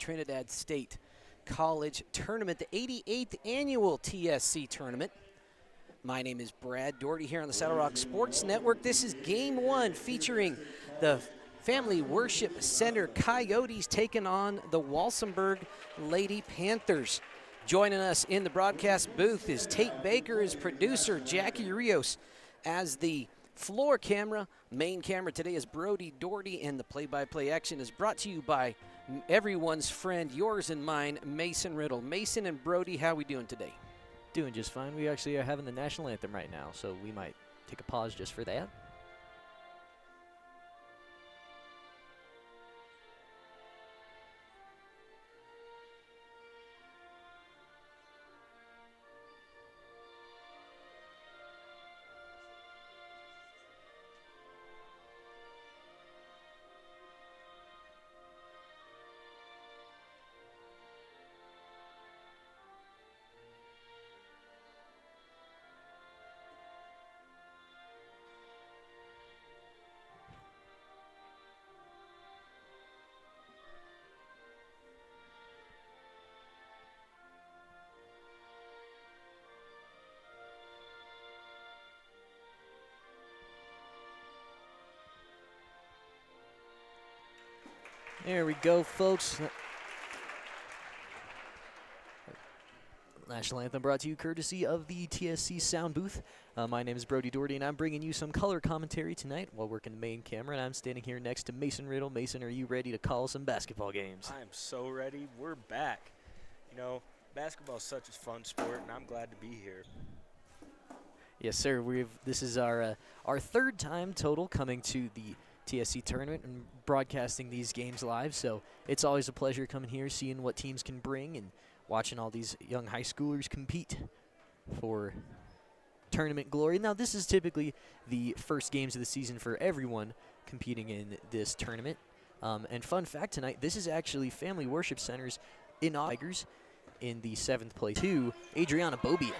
Trinidad State College Tournament, the 88th annual TSC tournament. My name is Brad Doherty here on the Saddle Rock Sports Network. This is game one featuring the Family Worship Center Coyotes taking on the Walsenburg Lady Panthers. Joining us in the broadcast booth is Tate Baker as producer, Jackie Rios as the floor camera. Main camera today is Brody Doherty, and the play-by-play action is brought to you by everyone's friend, yours and mine, Mason Riddle. Mason and Brody, how we doing today? Doing just fine. We actually are having the national anthem right now, so we might take a pause just for that. There we go, folks. National anthem brought to you courtesy of the TSC sound booth. My name is Brody Doherty, and I'm bringing you some color commentary tonight while working the main camera. And I'm standing here next to Mason Riddle. Mason, are you ready to call some basketball games? I am so ready. We're back. You know, basketball is such a fun sport, and I'm glad to be here. Yes, sir. This is our third time total coming to the TSC tournament and broadcasting these games live, so it's always a pleasure coming here, seeing what teams can bring and watching all these young high schoolers compete for tournament glory. Now, this is typically the first games of the season for everyone competing in this tournament. And fun fact tonight, this is actually Family Worship Center's Tigers in the 7th place to Adriana Bobian.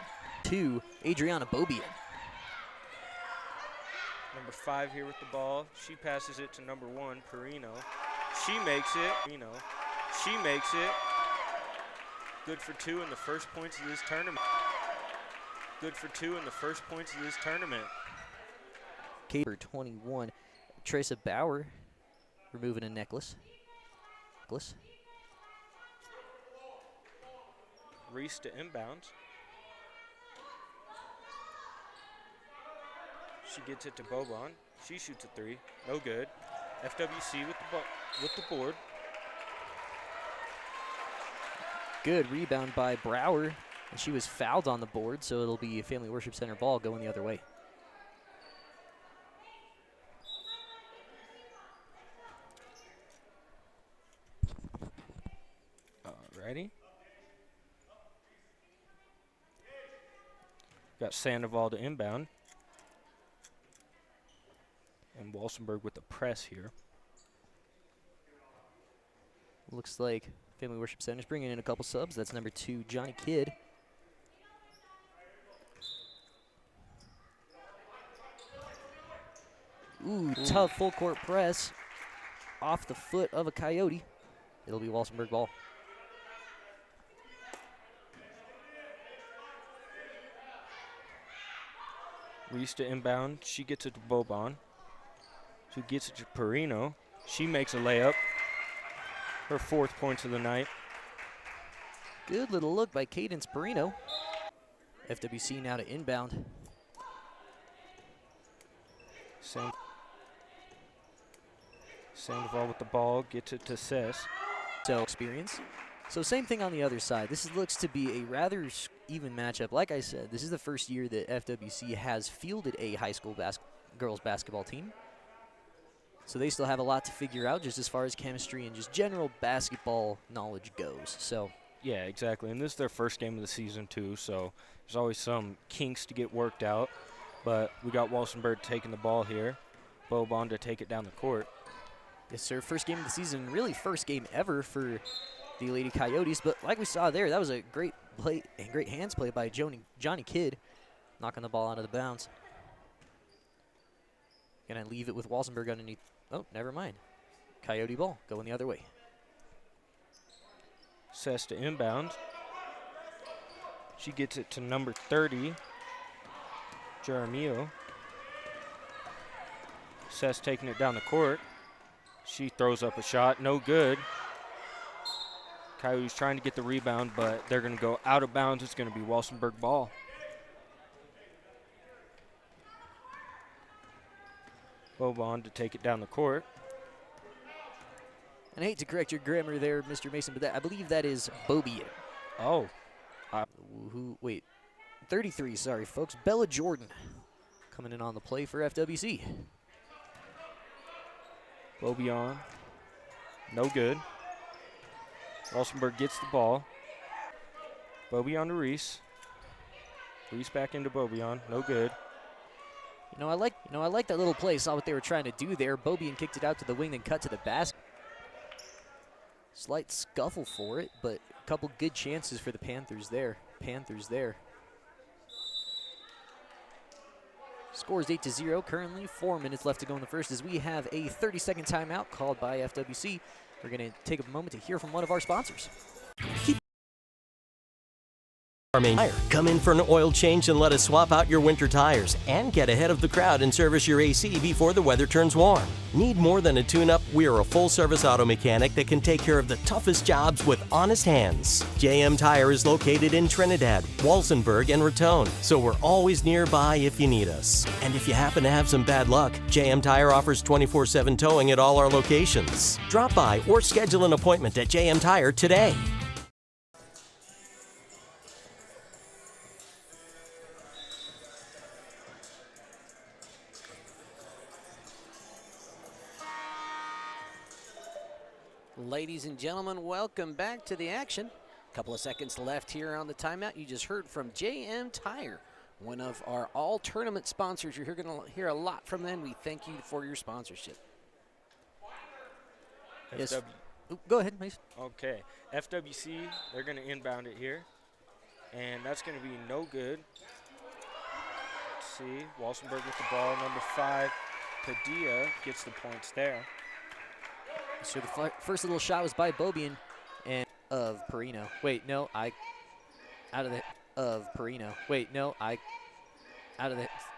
Number 5 here with the ball. She passes it to number 1, Perino. She makes it. She makes it. Good for 2 in the first points of this tournament. Good for 2 in the first points of this tournament. Caper 21. Teresa Bauer removing a necklace. Reese to inbounds. She gets it to Boban. She shoots a 3. No good. FWC with the board. Good rebound by Brower, and she was fouled on the board, so it'll be a Family Worship Center ball going the other way. Alrighty. Got Sandoval to inbound. And Walsenburg with the press here. Looks like Family Worship Center's bringing in a couple subs. That's number 2, Johnny Kidd. Ooh, tough full court press off the foot of a Coyote. It'll be Walsenburg ball. Reese to inbound. She gets it to Boban. She gets it to Perino. She makes a layup. Her 4th points of the night. Good little look by Cadence Perino. FWC now to inbound. Sandoval with the ball. Gets it to Cess. So experience. So same thing on the other side. This looks to be a rather even matchup. Like I said, this is the first year that FWC has fielded a high school girls basketball team. So they still have a lot to figure out just as far as chemistry and just general basketball knowledge goes. So yeah, exactly. And this is their first game of the season too, so there's always some kinks to get worked out. But we got Walsenburg taking the ball here. Boban to take it down the court. Yes, sir. First game of the season, really first game ever for the Lady Coyotes. But like we saw there, that was a great play and great hands play by Johnny Kidd, knocking the ball out of the bounds. Gonna leave it with Walsenburg underneath. Oh, never mind. Coyote ball going the other way. Sess to inbound. She gets it to number 30, Jeremio. Sess taking it down the court. She throws up a shot, no good. Coyotes trying to get the rebound, but they're going to go out of bounds. It's going to be Walsenburg ball. Bobon to take it down the court. And I hate to correct your grammar there, Mr. Mason, but I believe that is Bobian. Oh. Wait, 33, sorry, folks. Bella Jordan coming in on the play for FWC. Bobian, no good. Walsenburg gets the ball. Bobian to Reese. Reese back into Bobian, no good. I like that little play. Saw what they were trying to do there. Bobian kicked it out to the wing, then cut to the basket. Slight scuffle for it, but a couple good chances for the Panthers there. Scores 8-0 currently. 4 minutes left to go in the first as we have a 30-second timeout called by FWC. We're going to take a moment to hear from one of our sponsors. Come in for an oil change and let us swap out your winter tires and get ahead of the crowd and service your AC before the weather turns warm. Need more than a tune-up? We are a full-service auto mechanic that can take care of the toughest jobs with honest hands. JM Tire is located in Trinidad, Walsenburg, and Raton, so we're always nearby if you need us. And if you happen to have some bad luck, JM Tire offers 24/7 towing at all our locations. Drop by or schedule an appointment at JM Tire today. Ladies and gentlemen, welcome back to the action. A couple of seconds left here on the timeout. You just heard from JM Tire, one of our all-tournament sponsors. You're going to hear a lot from them. We thank you for your sponsorship. Yes. Go ahead, Mason. Okay. FWC, they're going to inbound it here. And that's going to be no good. Let's see. Walsenburg with the ball. Number 5, Padilla gets the points there. So the first little shot was by Bobian and of Perino. Wait, no,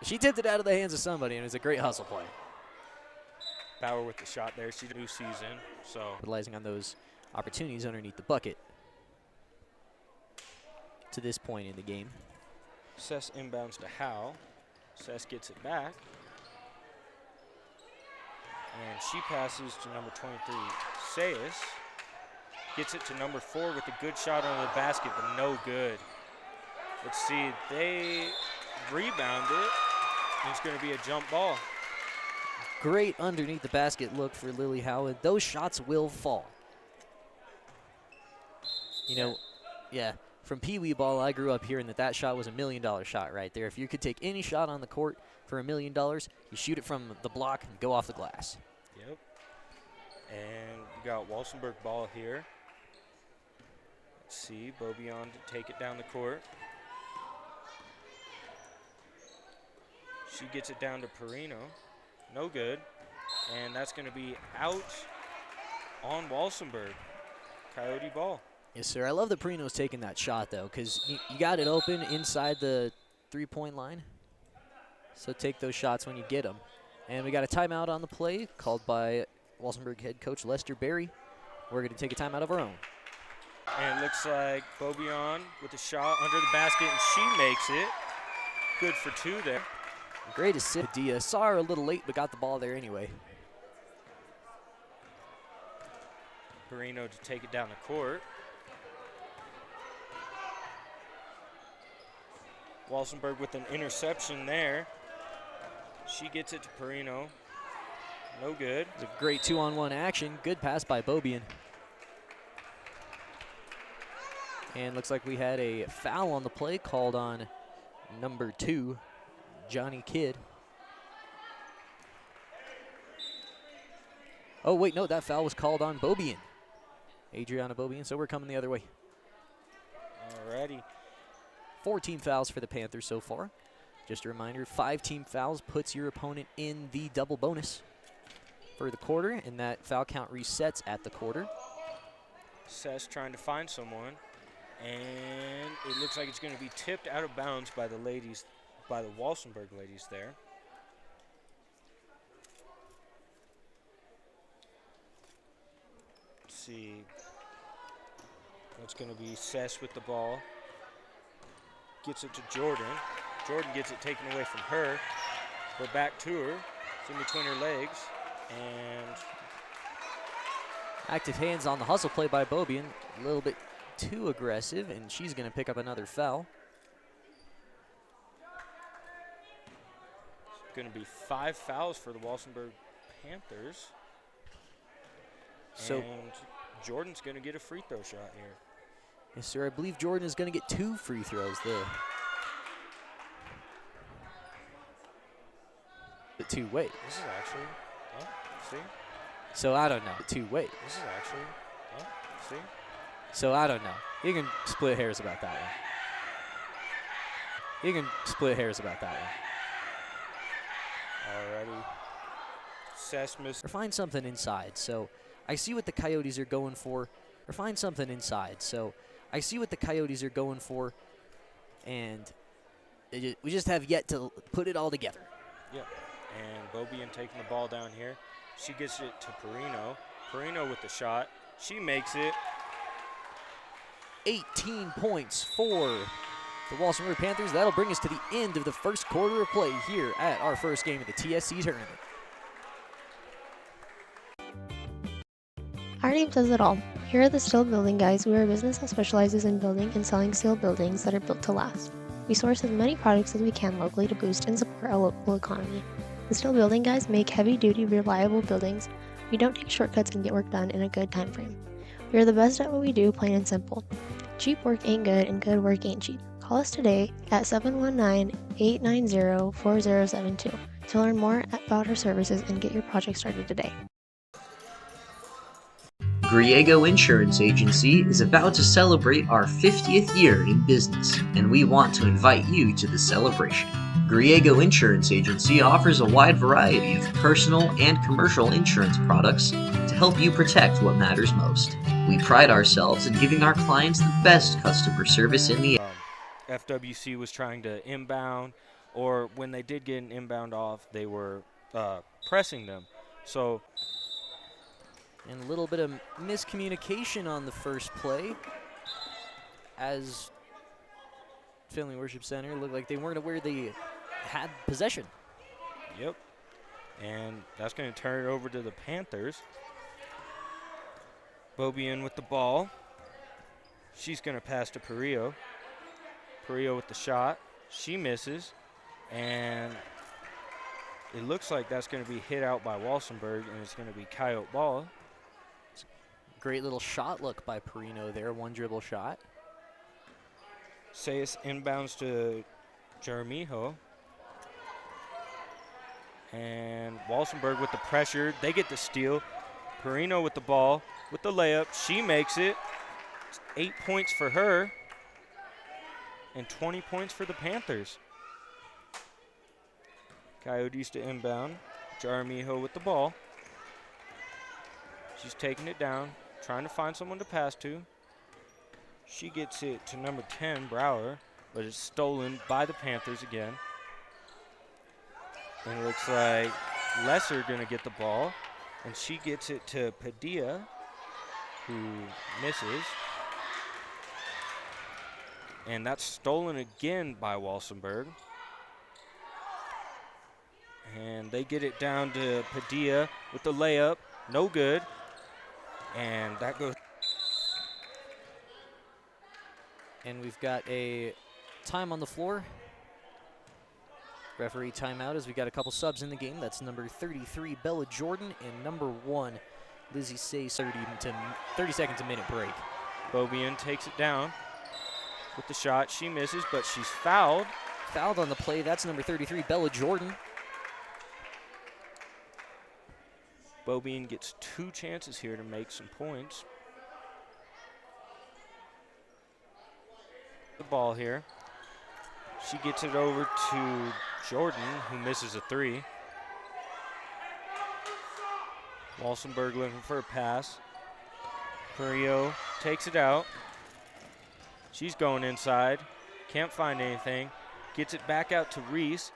she tipped it out of the hands of somebody, and it was a great hustle play. Bauer with the shot there. She's a new season, so. Capitalizing on those opportunities underneath the bucket to this point in the game. Sess inbounds to Howe. Sess gets it back. And she passes to number 23, Sayas. Gets it to number 4 with a good shot under the basket, but no good. Let's see, they rebound it, and it's going to be a jump ball. Great underneath the basket look for Lily Howard. Those shots will fall. Yeah, from Pee Wee ball, I grew up hearing that shot was $1 million shot right there. If you could take any shot on the court for $1 million, you shoot it from the block and go off the glass. Yep. And we got Walsenburg ball here. Let's see, Bobian to take it down the court. She gets it down to Perino. No good. And that's going to be out on Walsenburg. Coyote ball. Yes, sir. I love that Perino's taking that shot, though, because you got it open inside the three-point line. So take those shots when you get them. And we got a timeout on the play called by Walsenburg head coach Lester Berry. We're going to take a timeout of our own. And it looks like Bobian with a shot under the basket, and she makes it. Good for 2 there. Great assist. Dia saw her a little late, but got the ball there anyway. Perino to take it down the court. Walsenburg with an interception there. She gets it to Perino. No good. It's a great 2-on-1 action. Good pass by Bobian. And looks like we had a foul on the play called on number 2, Johnny Kidd. Oh, wait, no, that foul was called on Bobian. Adriana Bobian, so we're coming the other way. Alrighty. 4 team fouls for the Panthers so far. Just a reminder, 5 team fouls puts your opponent in the double bonus for the quarter, and that foul count resets at the quarter. Sess trying to find someone, and it looks like it's going to be tipped out of bounds by the ladies, by the Walsenburg ladies there. Let's see. It's going to be Sess with the ball. Gets it to Jordan. Jordan gets it taken away from her. We're back to her. It's in between her legs. And Active hands on the hustle play by Bobian. A little bit too aggressive, and she's going to pick up another foul. it's going to be 5 fouls for the Walsenburg Panthers. So, and Jordan's going to get a free throw shot here. yes, sir. I believe Jordan is going to get 2 free throws there. But 2 ways. This is actually, oh, see? So I don't know. 2 ways. This is actually, oh, see? So I don't know. You can split hairs about that one. You can split hairs about that one. Alrighty. Sesmus. Or find something inside. So I see what the Coyotes are going for. Or find something inside. So I see what the Coyotes are going for. And we just have yet to put it all together. Yep. And Bobian taking the ball down here. She gets it to Perino. Perino with the shot. She makes it. 18 points for the Walsenburg Panthers. That'll bring us to the end of the first quarter of play here at our first game of the TSC tournament. Our name says it all. Here are the Steel Building Guys. We are a business that specializes in building and selling steel buildings that are built to last. We source as many products as we can locally to boost and support our local economy. The Steel Building Guys make heavy-duty, reliable buildings. We don't take shortcuts and get work done in a good time frame. We are the best at what we do, plain and simple. Cheap work ain't good, and good work ain't cheap. Call us today at 719-890-4072 to learn more about our services and get your project started today. Griego Insurance Agency is about to celebrate our 50th year in business, and we want to invite you to the celebration. Griego Insurance Agency offers a wide variety of personal and commercial insurance products to help you protect what matters most. We pride ourselves in giving our clients the best customer service in the FWC was trying to inbound, or when they did get an inbound off, they were pressing them. So, And a little bit of miscommunication on the first play as Finley Worship Center looked like they weren't aware they had possession. yep. And that's going to turn it over to the Panthers. Bobian with the ball. She's going to pass to Perillo. Perillo with the shot. She misses. And it looks like that's going to be hit out by Walsenburg, and it's going to be Coyote ball. Great little shot look by Perino there, 1 dribble shot. Sayas inbounds to Jeremijo. And Walsenburg with the pressure. They get the steal. Perino with the ball, with the layup. She makes it. It's 8 points for her. And 20 points for the Panthers. Coyotes to inbound. Jeremijo with the ball. She's taking it down, trying to find someone to pass to. She gets it to number 10, Brower, but it's stolen by the Panthers again. And it looks like Lesser going to get the ball, and she gets it to Padilla, who misses. And that's stolen again by Walsenburg. And they get it down to Padilla with the layup, no good. And that goes. And we've got a time on the floor. Referee timeout as we got a couple subs in the game. That's number 33, Bella Jordan, and number 1, Lizzie Say, 30 seconds a minute break. Bobian takes it down with the shot. She misses, but she's fouled. Fouled on the play. That's number 33, Bella Jordan. Bobian gets 2 chances here to make some points. The ball here. She gets it over to Jordan, who misses a 3. Walsenburg looking for a pass. Perio takes it out. She's going inside. Can't find anything. Gets it back out to Reese,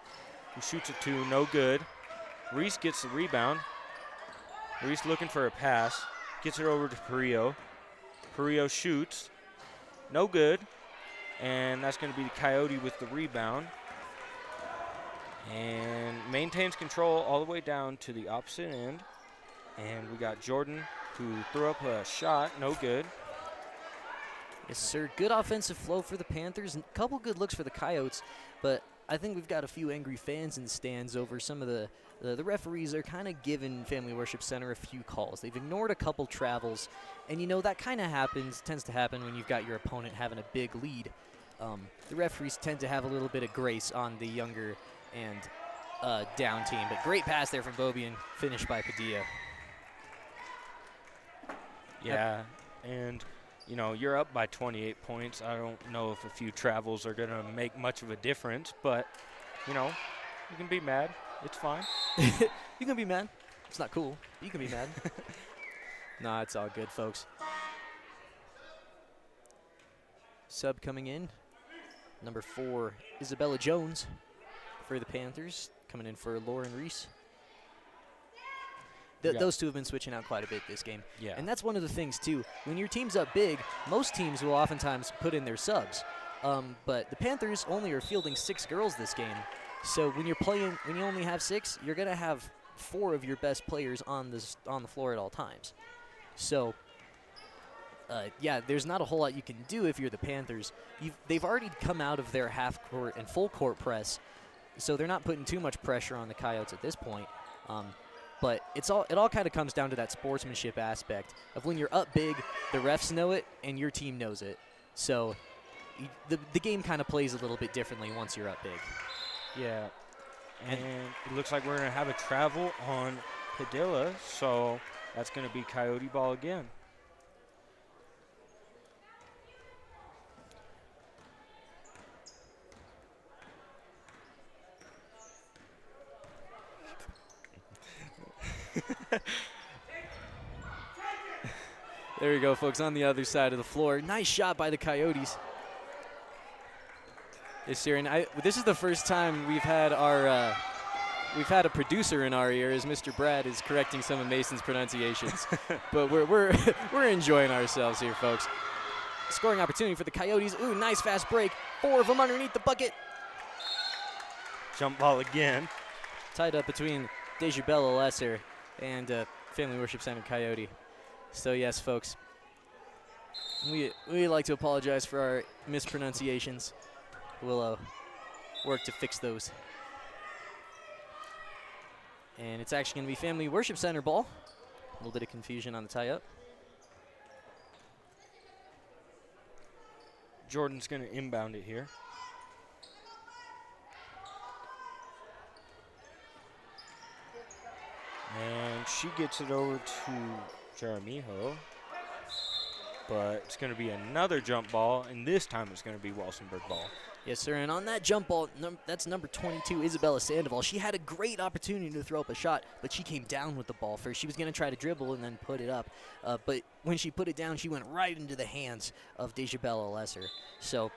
who shoots a 2, no good. Reese gets the rebound. Reese looking for a pass. Gets it over to Perio. Perio shoots. No good. And that's going to be the Coyote with the rebound. And maintains control all the way down to the opposite end. And we got Jordan, who threw up a shot, no good. Yes, sir. Good offensive flow for the Panthers. A couple good looks for the Coyotes, but I think we've got a few angry fans in the stands over some of the referees are kind of giving Family Worship Center a few calls. They've ignored a couple travels, and you know that kind of tends to happen when you've got your opponent having a big lead. The referees tend to have a little bit of grace on the younger and down team, but great pass there from Bobby and finished by Padilla. Yeah, and you know, you're up by 28 points. I don't know if a few travels are going to make much of a difference, but, you know, you can be mad. It's fine. You can be mad. It's not cool. You can be mad. Nah, it's all good, folks. Sub coming in. Number 4, Isabella Jones for the Panthers. Coming in for Lauren Reese. Those two have been switching out quite a bit this game. Yeah. And that's one of the things, too. When your team's up big, most teams will oftentimes put in their subs. But the Panthers only are fielding 6 girls this game. So when you only have 6, you're going to have 4 of your best players on the floor at all times. So, yeah, there's not a whole lot you can do if you're the Panthers. They've already come out of their half-court and full-court press, so they're not putting too much pressure on the Coyotes at this point. But it all kind of comes down to that sportsmanship aspect of when you're up big, the refs know it, and your team knows it. So the game kind of plays a little bit differently once you're up big. Yeah, and it looks like we're going to have a travel on Padilla, so that's going to be Coyote ball again. There you go, folks, on the other side of the floor. Nice shot by the Coyotes. Yes, sir, and this is the first time we've had a producer in our ear as Mr. Brad is correcting some of Mason's pronunciations. But we're enjoying ourselves here, folks. Scoring opportunity for the Coyotes. Ooh, nice fast break. 4 of them underneath the bucket. Jump ball again. Tied up between Dejabella Lesser and Family Worship Center Coyote. So yes, folks, we like to apologize for our mispronunciations. We'll work to fix those. And it's actually going to be Family Worship Center ball. A little bit of confusion on the tie-up. Jordan's going to inbound it here. And she gets it over to Jeremijo. But it's going to be another jump ball, and this time it's going to be Walsenburg ball. Yes, sir, and on that jump ball, that's number 22, Isabella Sandoval. She had a great opportunity to throw up a shot, but she came down with the ball first. She was going to try to dribble and then put it up. But when she put it down, she went right into the hands of Dejabella Lesser. So,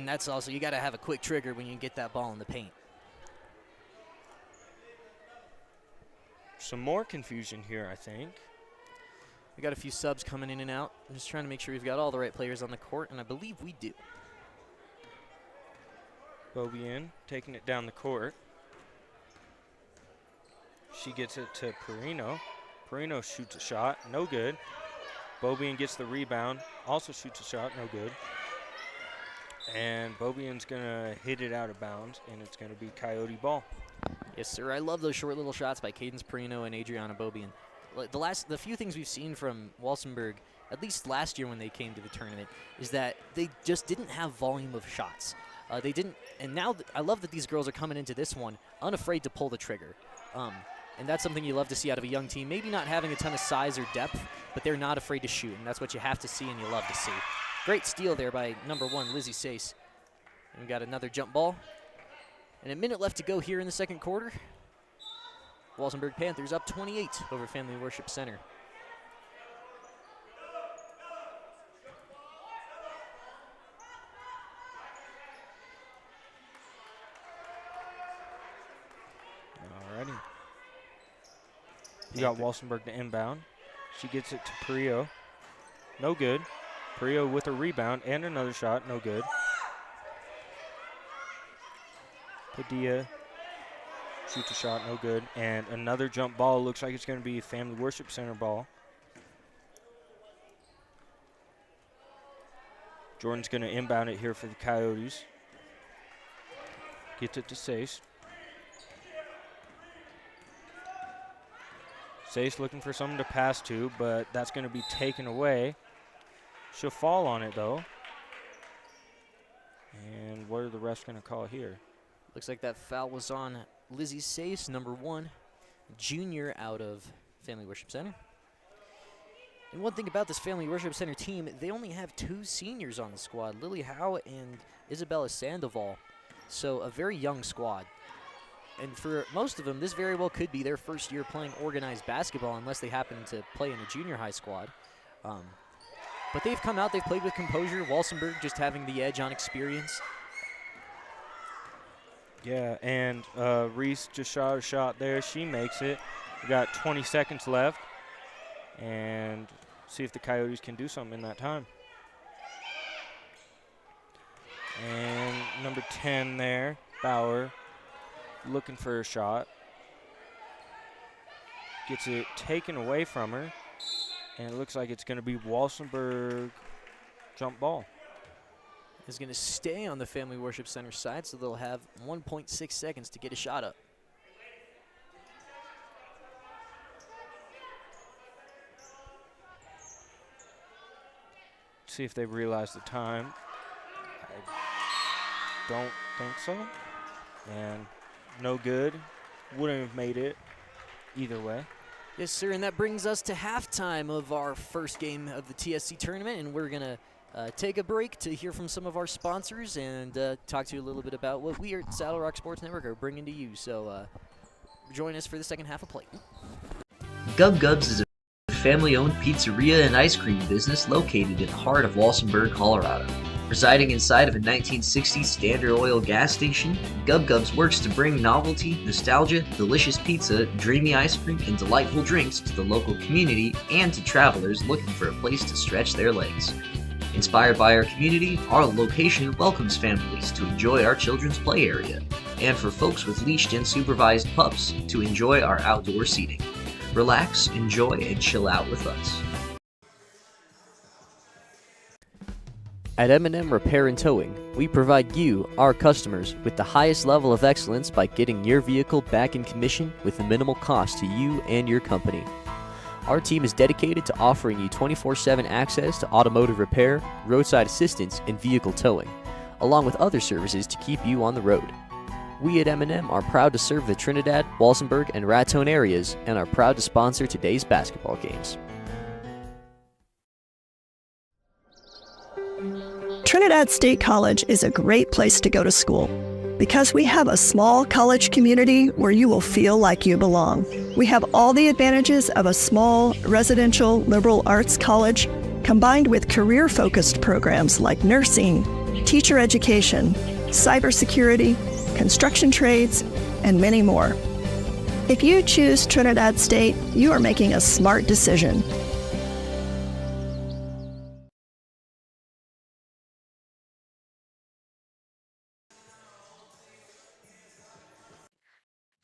that's also, you got to have a quick trigger when you get that ball in the paint. Some more confusion here, I think. We got a few subs coming in and out. I'm just trying to make sure we've got all the right players on the court, and I believe we do. Bobian taking it down the court. She gets it to Perino. Perino shoots a shot, no good. Bobian gets the rebound, also shoots a shot, no good. And Bobian's gonna hit it out of bounds, and it's gonna be Coyote ball. Yes, sir. I love those short little shots by Cadence Perino and Adriana Bobian. The few things we've seen from Walsenburg, at least last year when they came to the tournament, is that they just didn't have volume of shots. They didn't, and now I love that these girls are coming into this one unafraid to pull the trigger. And that's something you love to see out of a young team. Maybe not having a ton of size or depth, but they're not afraid to shoot, and that's what you have to see and you love to see. Great steal there by number 1, Lizzie Sace. And we got another jump ball. And a minute left to go here in the second quarter. Walsenburg Panthers up 28 over Family Worship Center. You got Walsenburg to inbound. She gets it to Perio. No good. Perio with a rebound and another shot. No good. Padilla shoots a shot. No good. And another jump ball. Looks like it's going to be Family Worship Center ball. Jordan's going to inbound it here for the Coyotes. Gets it to Sace. Sace looking for someone to pass to, but that's going to be taken away. She'll fall on it, though. And what are the refs going to call here? Looks like that foul was on Lizzie Sace, number 1, junior out of Family Worship Center. And one thing about this Family Worship Center team, they only have 2 seniors on the squad, Lily Howe and Isabella Sandoval. So a very young squad. And for most of them, this very well could be their first year playing organized basketball unless they happen to play in a junior high squad. But they've come out, they've played with composure. Walsenburg just having the edge on experience. Yeah, and Reese just shot a shot there. She makes it. We got 20 seconds left. And see if the Coyotes can do something in that time. And number 10 there, Bauer, looking for a shot. Gets it taken away from her. And it looks like it's going to be Walsenburg jump ball. Is going to stay on the Family Worship Center side, so they'll have 1.6 seconds to get a shot up. See if they realize the time. I don't think so. And no good. Wouldn't have made it either way. Yes, sir, and that brings us to halftime of our first game of the TSC tournament, and we're going to take a break to hear from some of our sponsors and talk to you a little bit about what we at Saddle Rock Sports Network are bringing to you. So join us for the second half of play. Gub Gubs is a family-owned pizzeria and ice cream business located in the heart of Walsenburg, Colorado. Residing inside of a 1960s Standard Oil gas station, Gub Gubs works to bring novelty, nostalgia, delicious pizza, dreamy ice cream, and delightful drinks to the local community and to travelers looking for a place to stretch their legs. Inspired by our community, our location welcomes families to enjoy our children's play area, and for folks with leashed and supervised pups to enjoy our outdoor seating. Relax, enjoy, and chill out with us. At M&M Repair and Towing, we provide you, our customers, with the highest level of excellence by getting your vehicle back in commission with a minimal cost to you and your company. Our team is dedicated to offering you 24/7 access to automotive repair, roadside assistance, and vehicle towing, along with other services to keep you on the road. We at M&M are proud to serve the Trinidad, Walsenburg, and Raton areas and are proud to sponsor today's basketball games. Trinidad State College is a great place to go to school because we have a small college community where you will feel like you belong. We have all the advantages of a small, residential, liberal arts college combined with career-focused programs like nursing, teacher education, cybersecurity, construction trades, and many more. If you choose Trinidad State, you are making a smart decision.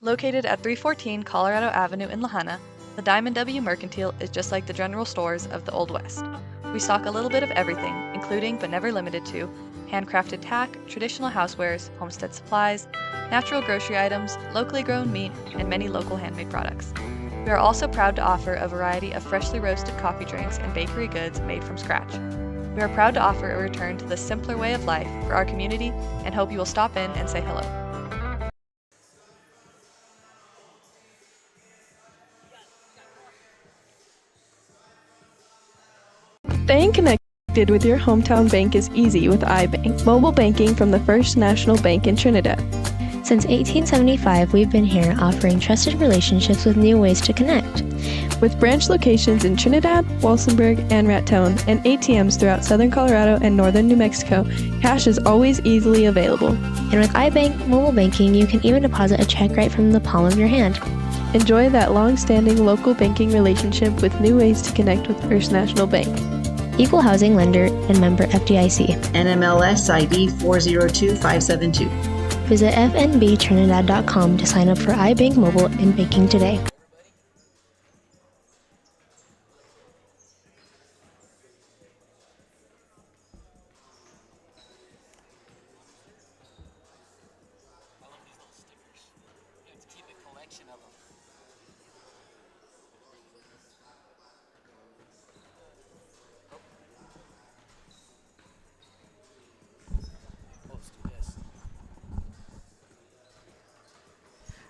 Located at 314 Colorado Avenue in Lahaina, the Diamond W Mercantile is just like the general stores of the Old West. We stock a little bit of everything, including but never limited to handcrafted tack, traditional housewares, homestead supplies, natural grocery items, locally grown meat, and many local handmade products. We are also proud to offer a variety of freshly roasted coffee drinks and bakery goods made from scratch. We are proud to offer a return to the simpler way of life for our community and hope you will stop in and say hello. Staying connected with your hometown bank is easy with iBank, mobile banking from the First National Bank in Trinidad. Since 1875, we've been here offering trusted relationships with new ways to connect. With branch locations in Trinidad, Walsenburg, and Raton, and ATMs throughout southern Colorado and northern New Mexico, cash is always easily available. And with iBank mobile banking, you can even deposit a check right from the palm of your hand. Enjoy that long-standing local banking relationship with new ways to connect with First National Bank. Equal housing lender and member FDIC. NMLS ID 402572. Visit fnbtrinidad.com to sign up for iBank Mobile and banking today.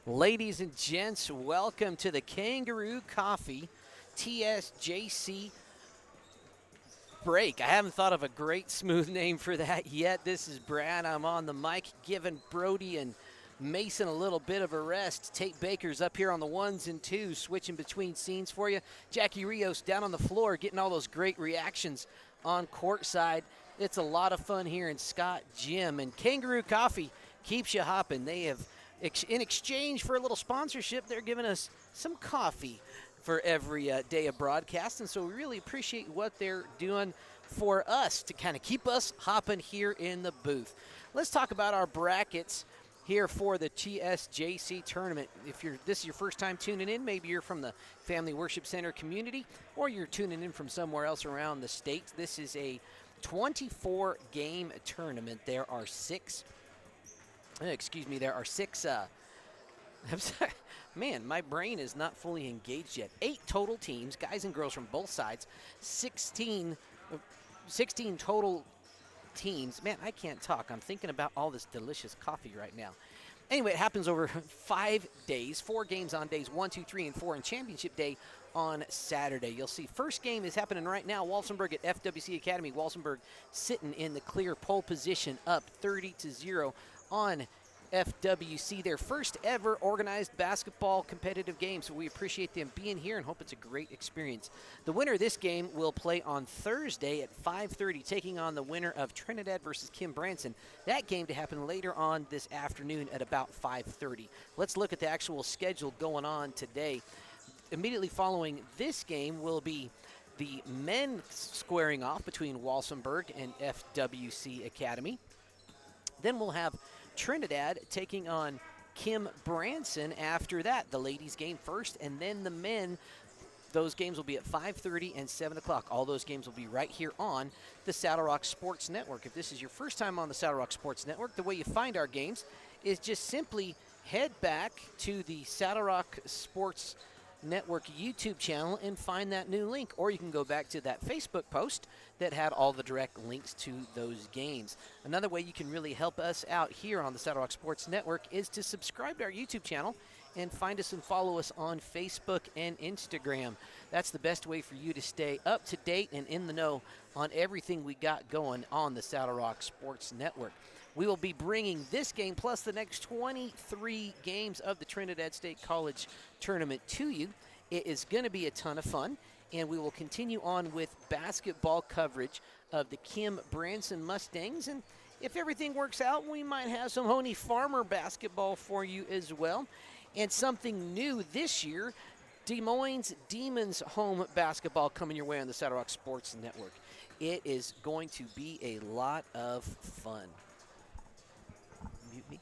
Ladies and gents, welcome to the Kangaroo Coffee TSJC break. I haven't thought of a great smooth name for that yet. This is Brad. I'm on the mic giving Brody and Mason a little bit of a rest. Tate Baker's up here on the ones and twos, switching between scenes for you. Jackie Rios down on the floor getting all those great reactions on courtside. It's a lot of fun here in Scott Gym, and Kangaroo Coffee keeps you hopping. They have, in exchange for a little sponsorship, they're giving us some coffee for every day of broadcast, and so we really appreciate what they're doing for us to kind of keep us hopping here in the booth. Let's talk about our brackets here for the TSJC tournament. If this is your first time tuning in, maybe you're from the Family Worship Center community, or you're tuning in from somewhere else around the state. This is a 24-game tournament. There are six. I'm sorry. Man, my brain is not fully engaged yet. 8 total teams, guys and girls from both sides. 16 total teams. Man, I can't talk. I'm thinking about all this delicious coffee right now. Anyway, it happens over 5 days, 4 games on days 1, 2, 3, and 4, and championship day on Saturday. You'll see first game is happening right now. Walsenburg at FWC Academy. Walsenburg sitting in the clear pole position, up 30-0 on FWC, their first ever organized basketball competitive game, so we appreciate them being here and hope it's a great experience. The winner of this game will play on Thursday at 5:30, taking on the winner of Trinidad versus Kim Branson. That game to happen later on this afternoon at about 5:30. Let's look at the actual schedule going on today. Immediately following this game will be the men squaring off between Walsenburg and FWC Academy. Then we'll have Trinidad taking on Kim Branson after that. The ladies game first, and then the men. Those games will be at 5:30 and 7 o'clock. All those games will be right here on the Saddle Rock Sports Network. If this is your first time on the Saddle Rock Sports Network, the way you find our games is just simply head back to the Saddle Rock Sports Network YouTube channel and find that new link, or you can go back to that Facebook post that had all the direct links to those games. Another way you can really help us out here on the Saddle Rock Sports Network is to subscribe to our YouTube channel and find us and follow us on Facebook and Instagram. That's the best way for you to stay up to date and in the know on everything we got going on the Saddle Rock Sports Network. We will be bringing this game plus the next 23 games of the Trinidad State College Tournament to you. It is going to be a ton of fun, and we will continue on with basketball coverage of the Kim Branson Mustangs. And if everything works out, we might have some Honey Farmer basketball for you as well. And something new this year, Des Moines Demons home basketball coming your way on the Saddle Rock Sports Network. It is going to be a lot of fun. Mute me.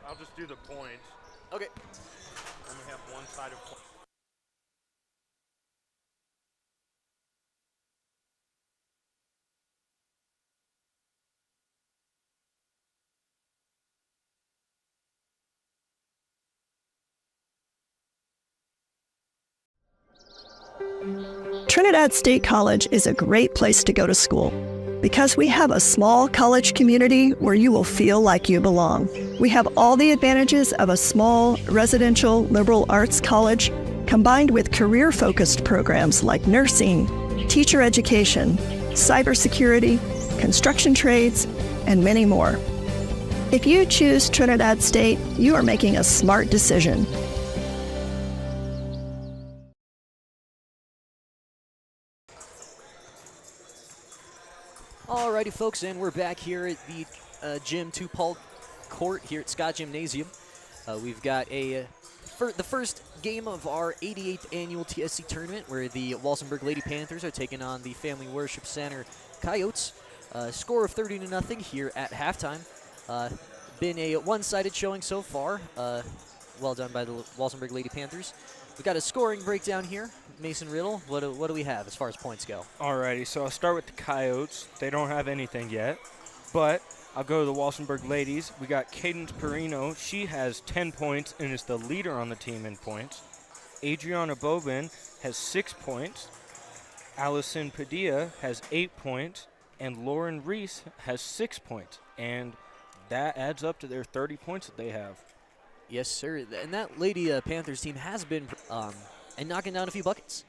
I'll just do the points. Okay. Only have one side of points. Trinidad State College is a great place to go to school because we have a small college community where you will feel like you belong. We have all the advantages of a small residential liberal arts college combined with career-focused programs like nursing, teacher education, cybersecurity, construction trades, and many more. If you choose Trinidad State, you are making a smart decision. Alrighty, folks, and we're back here at the Gym 2-Paul Court here at Scott Gymnasium. We've got the first game of our 88th annual TSC tournament, where the Walsenburg Lady Panthers are taking on the Family Worship Center Coyotes. Score of 30-0 here at halftime. Been a one-sided showing so far. Well done by the Walsenburg Lady Panthers. We've got a scoring breakdown here. Mason Riddle, what do we have as far as points go? Alrighty, so I'll start with the Coyotes. They don't have anything yet, but I'll go to the Walsenburg ladies. We got Cadence Perino. She has 10 points and is the leader on the team in points. Adriana Bobin has 6 points. Allison Padilla has 8 points. And Lauren Reese has 6 points. And that adds up to their 30 points that they have. Yes, sir. And that Lady Panthers team has been and knocking down a few buckets.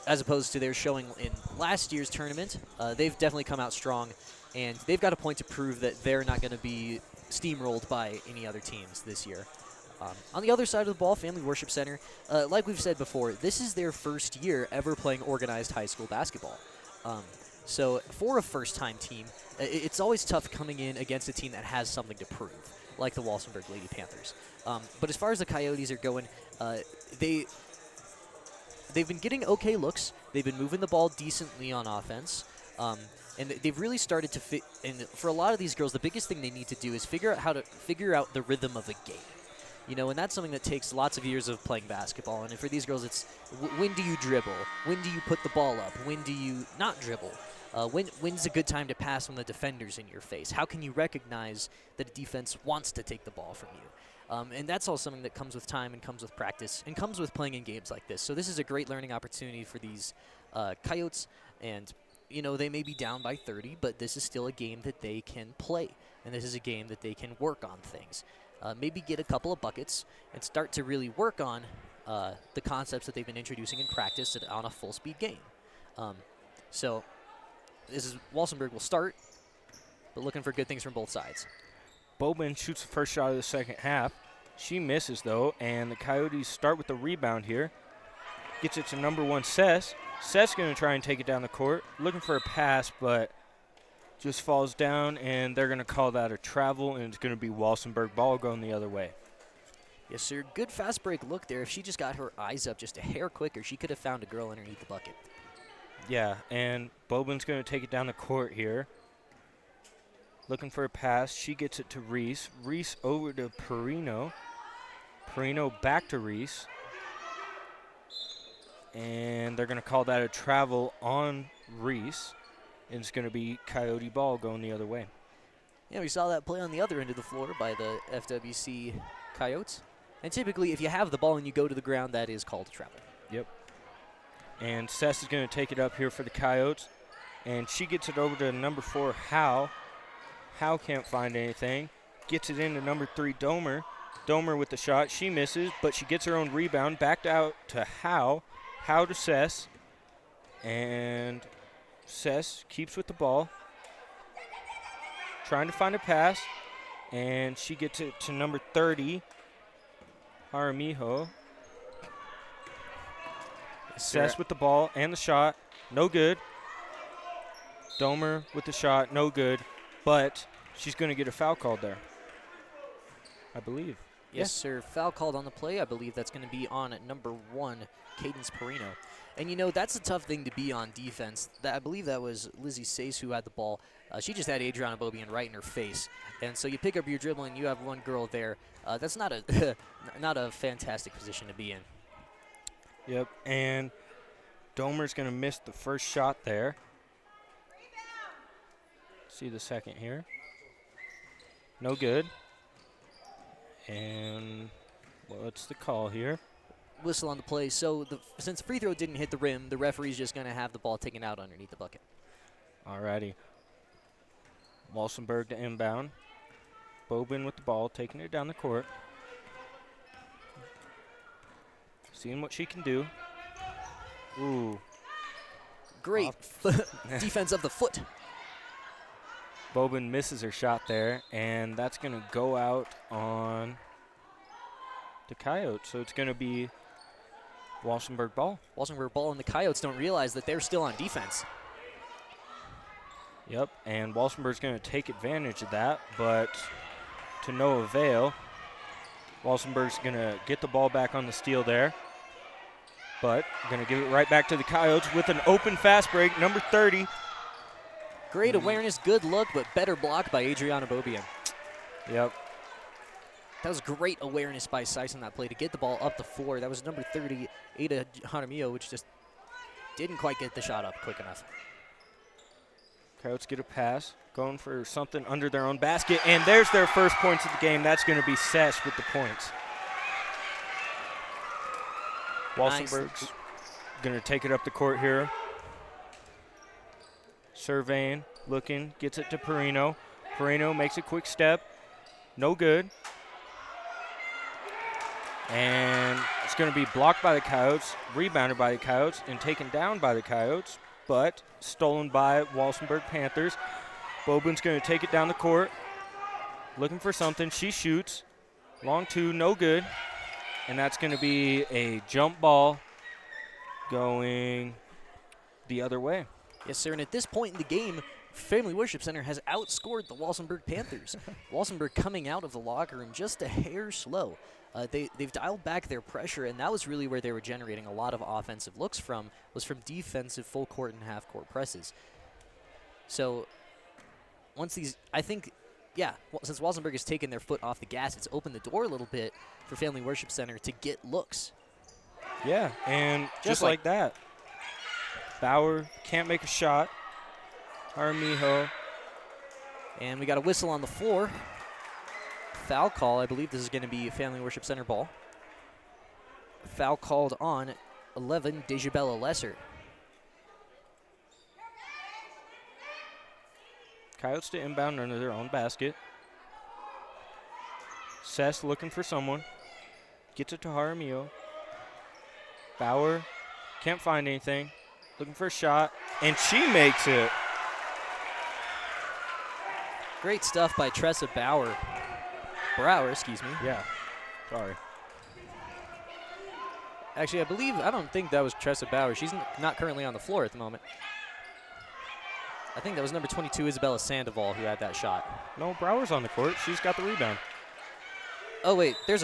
As opposed to their showing in last year's tournament, they've definitely come out strong, and they've got a point to prove that they're not going to be steamrolled by any other teams this year. On the other side of the ball, Family Worship Center, like we've said before, this is their first year ever playing organized high school basketball. So for a first-time team, it's always tough coming in against a team that has something to prove, like the Walsenburg Lady Panthers. But as far as the Coyotes are going, they've been getting okay looks. They've been moving the ball decently on offense. And they've really started to fit. And for a lot of these girls, the biggest thing they need to do is figure out the rhythm of a game. You know, and that's something that takes lots of years of playing basketball. And for these girls, it's when do you dribble? When do you put the ball up? When do you not dribble? When's a good time to pass when the defender's in your face? How can you recognize that a defense wants to take the ball from you? And that's all something that comes with time and comes with practice and comes with playing in games like this. So this is a great learning opportunity for these Coyotes. And, you know, they may be down by 30, but this is still a game that they can play. And this is a game that they can work on things. Maybe get a couple of buckets and start to really work on the concepts that they've been introducing in practice on a full-speed game. So this is Walsenburg will start, but looking for good things from both sides. Bobin shoots the first shot of the second half. She misses, though, and the Coyotes start with the rebound here. Gets it to number 1, Sess. Sess going to try and take it down the court. Looking for a pass, but just falls down, and they're going to call that a travel, and it's going to be Walsenburg ball going the other way. Yes, sir. Good fast break look there. If she just got her eyes up just a hair quicker, she could have found a girl underneath the bucket. Yeah, and Bobin's going to take it down the court here. Looking for a pass. She gets it to Reese. Reese over to Perino. Perino back to Reese. And they're going to call that a travel on Reese. And it's going to be Coyote ball going the other way. Yeah, we saw that play on the other end of the floor by the FWC Coyotes. And typically, if you have the ball and you go to the ground, that is called a travel. Yep. And Sess is going to take it up here for the Coyotes. And she gets it over to number 4, Howe. Howe can't find anything. Gets it into number 3, Domer. Domer with the shot. She misses, but she gets her own rebound. Backed out to Howe. Howe to Sess. And Sess keeps with the ball. Trying to find a pass. And she gets it to number 30, Aramijo. Sess with the ball and the shot. No good. Domer with the shot. No good. But she's going to get a foul called there, I believe. Yes, sir. Foul called on the play. I believe that's going to be on number 1, Cadence Perino. And, you know, that's a tough thing to be on defense. I believe that was Lizzie Sace who had the ball. She just had Adriana Bobian right in her face. And so you pick up your dribble and you have one girl there. That's not a not a fantastic position to be in. Yep, and Domer's going to miss the first shot there. See the second here. No good. And what's the call here? Whistle on the play. So since the free throw didn't hit the rim, the referee's just going to have the ball taken out underneath the bucket. Alrighty. Walsenburg to inbound. Bobin with the ball, taking it down the court. Seeing what she can do. Ooh. Great defense of the foot. Bobin misses her shot there, and that's going to go out on the Coyotes. So it's going to be Walsenburg ball. Walsenburg ball, and the Coyotes don't realize that they're still on defense. Yep, and Walsenburg's going to take advantage of that, but to no avail. Walsenburg's going to get the ball back on the steal there, but going to give it right back to the Coyotes with an open fast break, number 30. Great awareness, good look, but better block by Adriana Bobian. Yep. That was great awareness by Seiss on that play to get the ball up the floor. That was number 30, Ada Jaramillo, which just didn't quite get the shot up quick enough. Coyotes get a pass, going for something under their own basket, and there's their first points of the game. That's going to be Sesh with the points. Walsenburg's going to take it up the court here. Surveying, looking, gets it to Perino. Perino makes a quick step. No good. And it's going to be blocked by the Coyotes, rebounded by the Coyotes, and taken down by the Coyotes, but stolen by Walsenburg Panthers. Bobin's going to take it down the court, looking for something. She shoots. Long two, no good. And that's going to be a jump ball going the other way. Yes, sir, and at this point in the game, Family Worship Center has outscored the Walsenburg Panthers. Walsenburg coming out of the locker room just a hair slow. They've dialed back their pressure, and that was really where they were generating a lot of offensive looks from, was from defensive full court and half court presses. So once these, I think, yeah, since Walsenburg has taken their foot off the gas, it's opened the door a little bit for Family Worship Center to get looks. Yeah, and just like that. Bauer can't make a shot. Armijo. And we got a whistle on the floor. Foul call. I believe this is going to be a Family Worship Center ball. Foul called on 11, Dejabella Lesser. Coyotes to inbound under their own basket. Sess looking for someone. Gets it to Jaramillo. Bauer can't find anything. Looking for a shot, and she makes it. Great stuff by Tressa Brower, excuse me. Yeah, sorry. Actually, I don't think that was Tressa Bauer. She's not currently on the floor at the moment. I think that was number 22, Isabella Sandoval, who had that shot. No, Brower's on the court. She's got the rebound. Oh, wait, no,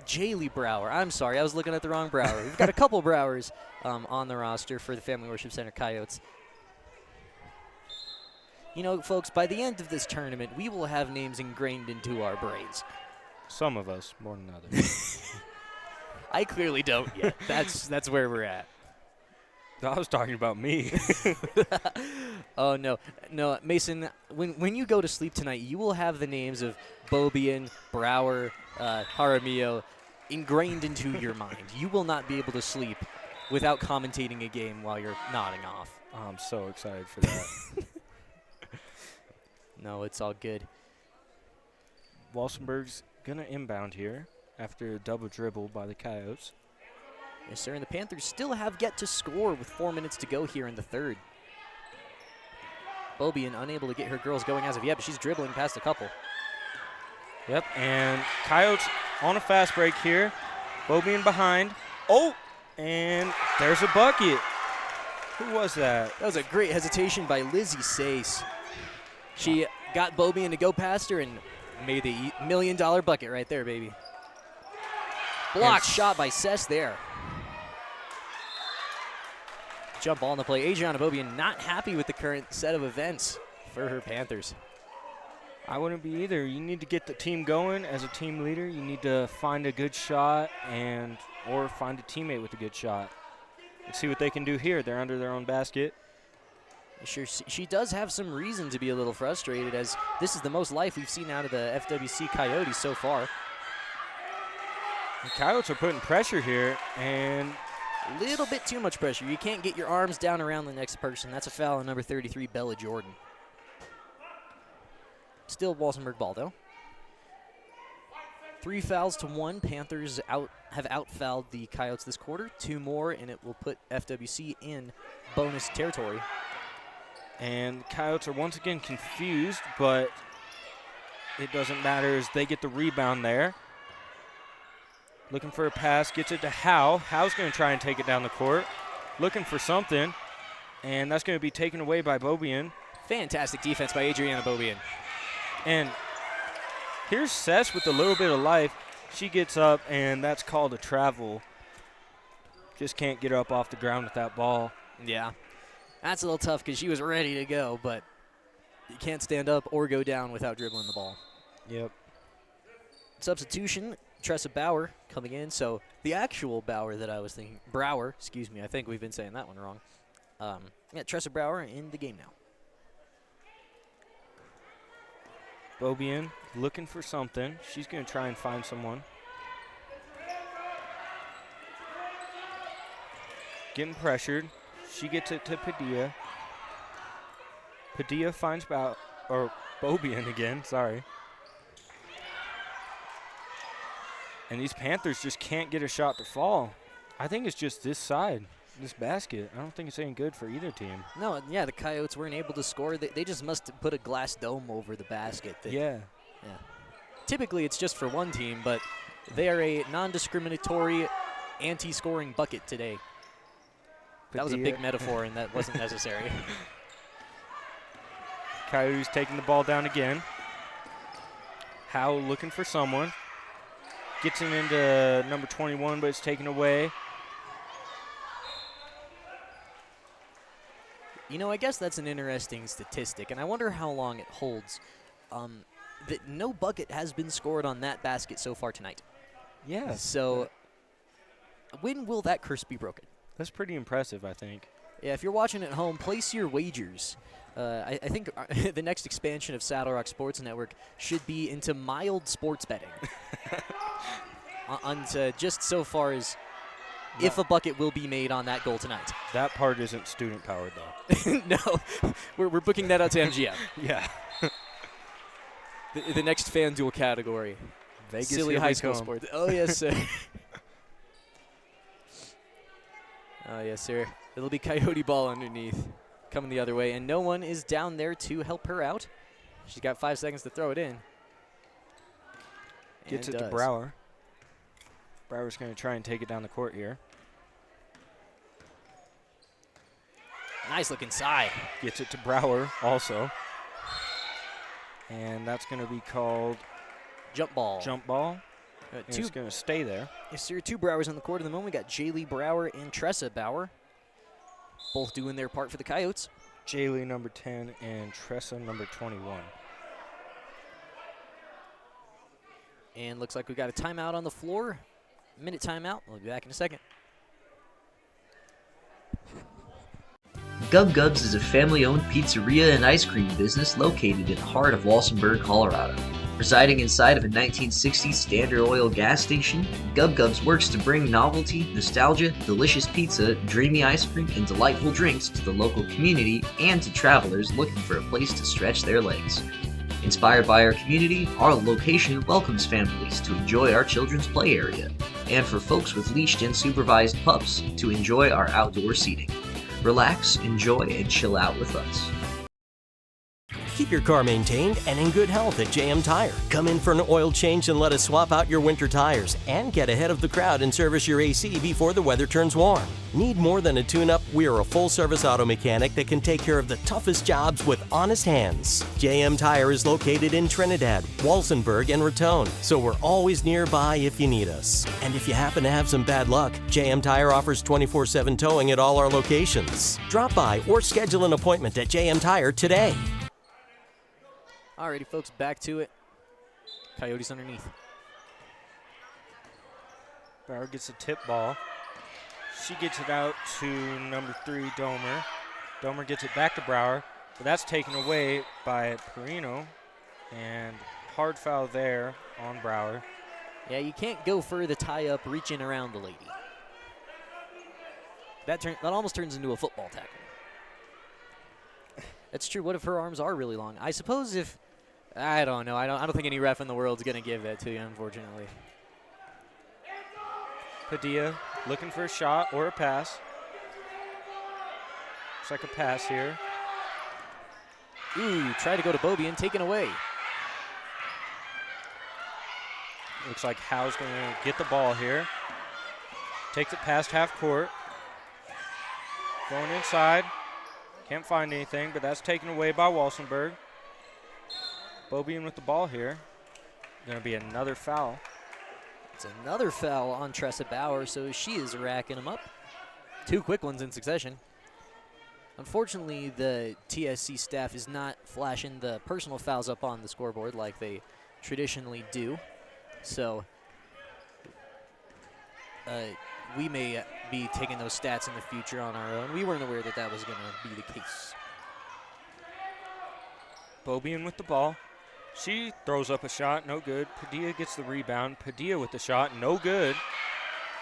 Jaylee Brower. I'm sorry, I was looking at the wrong Brower. We've got a couple Browers on the roster for the Family Worship Center Coyotes. You know, folks, by the end of this tournament, we will have names ingrained into our brains. Some of us, more than others. I clearly don't yet. That's where we're at. I was talking about me. Oh, no, Mason, when you go to sleep tonight, you will have the names of Bobian, Brower, Jaramillo ingrained into your mind. You will not be able to sleep without commentating a game while you're nodding off. Oh, I'm so excited for that. No, it's all good. Walsenburg's going to inbound here after a double dribble by the Coyotes. Yes, sir, and the Panthers still have yet to score with 4 minutes to go here in the third. Bobian unable to get her girls going as of yet, but she's dribbling past a couple. Yep, and Coyotes on a fast break here. Bobian behind. Oh, and there's a bucket. Who was that? That was a great hesitation by Lizzie Seiss. She got Bobian to go past her and made the $1 million bucket right there, baby. Blocked shot by Sess there. Jump ball on the play. Adriana Bobian not happy with the current set of events for her Panthers. I wouldn't be either. You need to get the team going as a team leader. You need to find a good shot or find a teammate with a good shot. Let's see what they can do here. They're under their own basket. Sure, she does have some reason to be a little frustrated, as this is the most life we've seen out of the FWC Coyotes so far. The Coyotes are putting pressure here, and a little bit too much pressure. You can't get your arms down around the next person. That's a foul on number 33, Bella Jordan. Still Walsenburg ball, though. 3 fouls to 1. Panthers have out-fouled the Coyotes this quarter. 2 more, and it will put FWC in bonus territory. And the Coyotes are once again confused, but it doesn't matter as they get the rebound there. Looking for a pass, gets it to Howe. Howe's going to try and take it down the court. Looking for something, and that's going to be taken away by Bobian. Fantastic defense by Adriana Bobian. And here's Sess with a little bit of life. She gets up, and that's called a travel. Just can't get her up off the ground with that ball. Yeah, that's a little tough because she was ready to go, but you can't stand up or go down without dribbling the ball. Yep. Substitution, Tressa Bauer coming in. So the actual Bauer that I was thinking, Brower, excuse me, I think we've been saying that one wrong. Yeah, Tressa Bauer in the game now. Bobian looking for something. She's going to try and find someone. Getting pressured. She gets it to Padilla. Padilla finds Bobian again, sorry. And these Panthers just can't get a shot to fall. I think it's just this side, this basket. I don't think it's any good for either team. No, yeah, the Coyotes weren't able to score. They just must have put a glass dome over the basket. Yeah. Typically it's just for one team, but they are a non-discriminatory anti-scoring bucket today. That was a big metaphor, and that wasn't necessary. Coyotes taking the ball down again. Howe looking for someone. Gets him into number 21, but it's taken away. You know, I guess that's an interesting statistic, and I wonder how long it holds. That no bucket has been scored on that basket so far tonight. Yeah. So when will that curse be broken? That's pretty impressive, I think. Yeah, if you're watching at home, place your wagers. I think the next expansion of Saddle Rock Sports Network should be into mild sports betting. Just so far as if a bucket will be made on that goal tonight. That part isn't student-powered, though. No, we're booking that out to MGM. Yeah. The next FanDuel category. Vegas, silly high school sports. Oh, yes, sir. Oh, yes, sir. It'll be Coyote ball underneath, coming the other way, and no one is down there to help her out. She's got 5 seconds to throw it in. Gets it to Brower. Brower's going to try and take it down the court here. Nice look inside. Gets it to Brower also. And that's going to be called jump ball. Jump ball. It's going to stay there. Yes, sir. 2 Browers on the court at the moment. We got Jaylee Brower and Tressa Bauer, both doing their part for the Coyotes. Jaylee number 10 and Tressa number 21. And looks like we got a timeout on the floor. Minute timeout. We'll be back in a second. Gub Gubs is a family-owned pizzeria and ice cream business located in the heart of Walsenburg, Colorado. Residing inside of a 1960s Standard Oil gas station, Gub Gubs works to bring novelty, nostalgia, delicious pizza, dreamy ice cream, and delightful drinks to the local community and to travelers looking for a place to stretch their legs. Inspired by our community, our location welcomes families to enjoy our children's play area, and for folks with leashed and supervised pups to enjoy our outdoor seating. Relax, enjoy, and chill out with us. Keep your car maintained and in good health at JM Tire. Come in for an oil change and let us swap out your winter tires and get ahead of the crowd and service your AC before the weather turns warm. Need more than a tune-up? We are a full-service auto mechanic that can take care of the toughest jobs with honest hands. JM Tire is located in Trinidad, Walsenburg, and Raton, so we're always nearby if you need us. And if you happen to have some bad luck, JM Tire offers 24/7 towing at all our locations. Drop by or schedule an appointment at JM Tire today. Alrighty, folks, back to it. Coyotes underneath. Brower gets a tip ball. She gets it out to number 3, Domer. Domer gets it back to Brower, but that's taken away by Perino. And hard foul there on Brower. Yeah, you can't go for the tie-up reaching around the lady. That almost turns into a football tackle. That's true. What if her arms are really long? I suppose if, I don't know. I don't think any ref in the world is going to give that to you, unfortunately. Padilla looking for a shot or a pass. Looks like a pass here. Ooh, try to go to Bobian, taken away. Looks like Howe's going to get the ball here. Takes it past half court. Going inside. Can't find anything, but that's taken away by Walsenburg. Bobian with the ball here. Going to be another foul. It's another foul on Tressa Bauer, so she is racking them up. 2 quick ones in succession. Unfortunately, the TSC staff is not flashing the personal fouls up on the scoreboard like they traditionally do. So we may be taking those stats in the future on our own. We weren't aware that that was going to be the case. Bobian with the ball. She throws up a shot, no good. Padilla gets the rebound. Padilla with the shot, no good.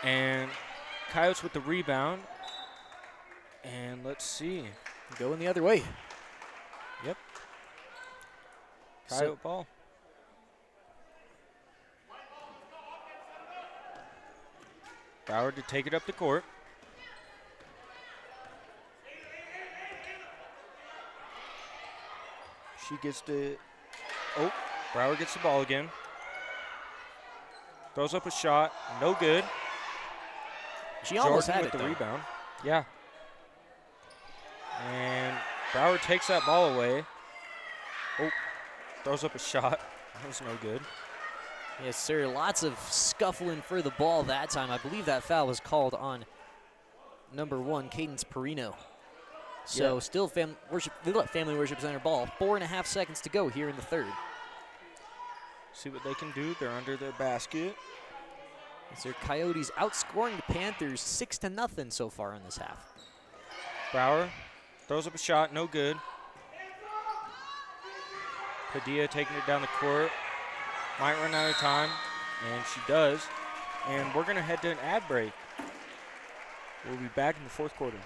And Coyotes with the rebound. And let's see. Going the other way. Yep. Coyote ball. Bauer to take it up the court. She gets the... Oh, Brower gets the ball again. Throws up a shot, no good. She almost Jordan had with it, the though. rebound. Yeah. And Brower takes that ball away. Oh, throws up a shot. That was no good. Yes, sir. Lots of scuffling for the ball that time. I believe that foul was called on number 1, Cadence Perino. So still Family Worship Center ball. 4.5 seconds to go here in the third. See what they can do. They're under their basket. It's their Coyotes outscoring the Panthers 6-0 so far in this half. Brower throws up a shot, no good. Padilla taking it down the court. Might run out of time, and she does. And we're going to head to an ad break. We'll be back in the fourth quarter.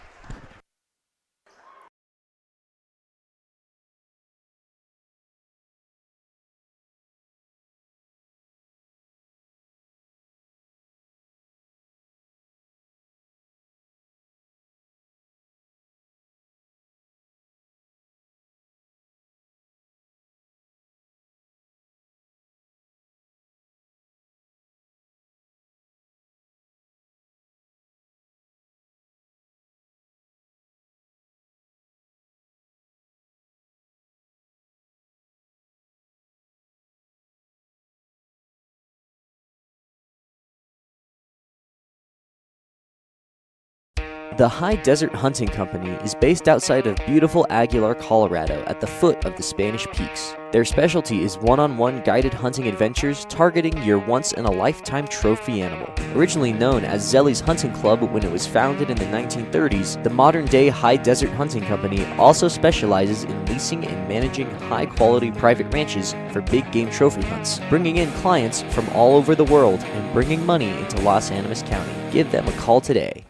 The High Desert Hunting Company is based outside of beautiful Aguilar, Colorado, at the foot of the Spanish Peaks. Their specialty is one-on-one guided hunting adventures targeting your once-in-a-lifetime trophy animal. Originally known as Zelly's Hunting Club when it was founded in the 1930s, the modern-day High Desert Hunting Company also specializes in leasing and managing high-quality private ranches for big game trophy hunts, bringing in clients from all over the world and bringing money into Los Animas County. Give them a call today.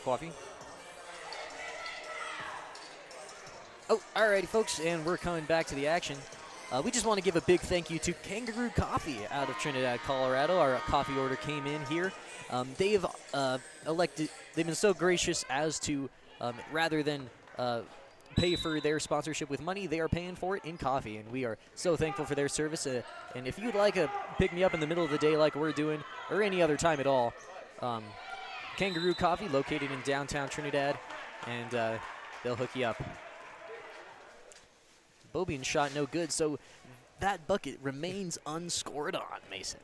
Coffee. Oh, alrighty, folks, and we're coming back to the action. We just want to give a big thank you to Kangaroo Coffee out of Trinidad, Colorado. Our coffee order came in here. They've been so gracious as to, rather than pay for their sponsorship with money, they are paying for it in coffee, and we are so thankful for their service. And if you'd like a pick-me-up in the middle of the day like we're doing, or any other time at all, Kangaroo Coffee, located in downtown Trinidad, and they'll hook you up. Bobian shot no good, so that bucket remains unscored on, Mason.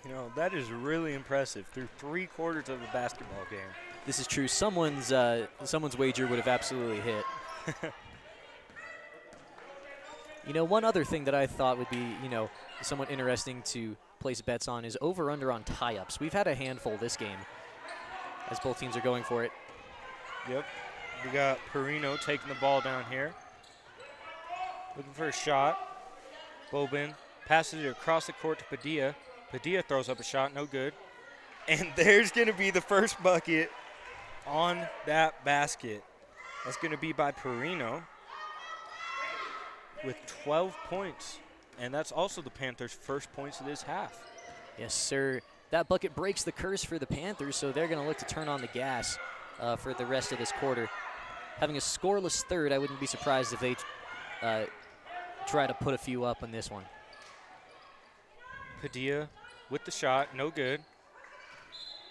You know, that is really impressive through 3/4 of the basketball game. This is true. Someone's wager would have absolutely hit. You know, one other thing that I thought would be, somewhat interesting to place bets on is over-under on tie-ups. We've had a handful this game, as both teams are going for it. Yep. We got Perino taking the ball down here. Looking for a shot. Bobin passes it across the court to Padilla. Padilla throws up a shot, no good. And there's going to be the first bucket on that basket. That's going to be by Perino with 12 points. And that's also the Panthers' first points of this half. Yes, sir. That bucket breaks the curse for the Panthers, so they're going to look to turn on the gas for the rest of this quarter. having a scoreless third, I wouldn't be surprised if they try to put a few up on this one. Padilla with the shot, no good.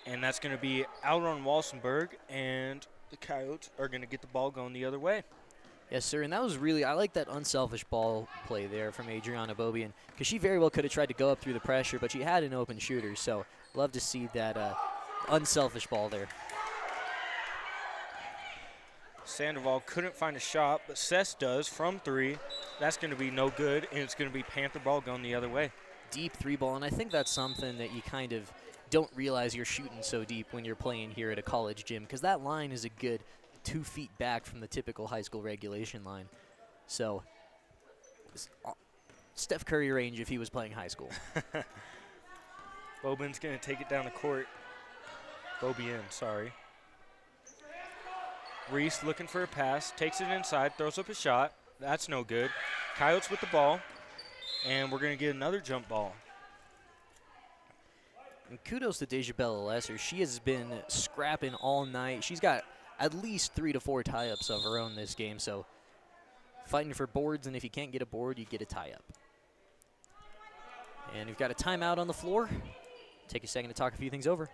And that's going to be out on Walsenburg, and the Coyotes are going to get the ball going the other way. Yes, sir, and that was really, I like that unselfish ball play there from Adriana Bobian, because she very well could have tried to go up through the pressure, but she had an open shooter, so love to see that unselfish ball there. Sandoval couldn't find a shot, but Cess does from 3. That's going to be no good, and it's going to be Panther ball going the other way. Deep 3 ball, and I think that's something that you kind of don't realize you're shooting so deep when you're playing here at a college gym, because that line is a good 2 feet back from the typical high school regulation line. So, Steph Curry range if he was playing high school. Bobian's going to take it down the court. Bobian, sorry. Reese looking for a pass, takes it inside, throws up a shot. That's no good. Coyotes with the ball, and we're going to get another jump ball. And kudos to Dejabella Lesser. She has been scrapping all night. She's got at least 3 to 4 tie-ups of her own this game, so fighting for boards, and if you can't get a board, you get a tie-up. And we've got a timeout on the floor. Take a second to talk a few things over.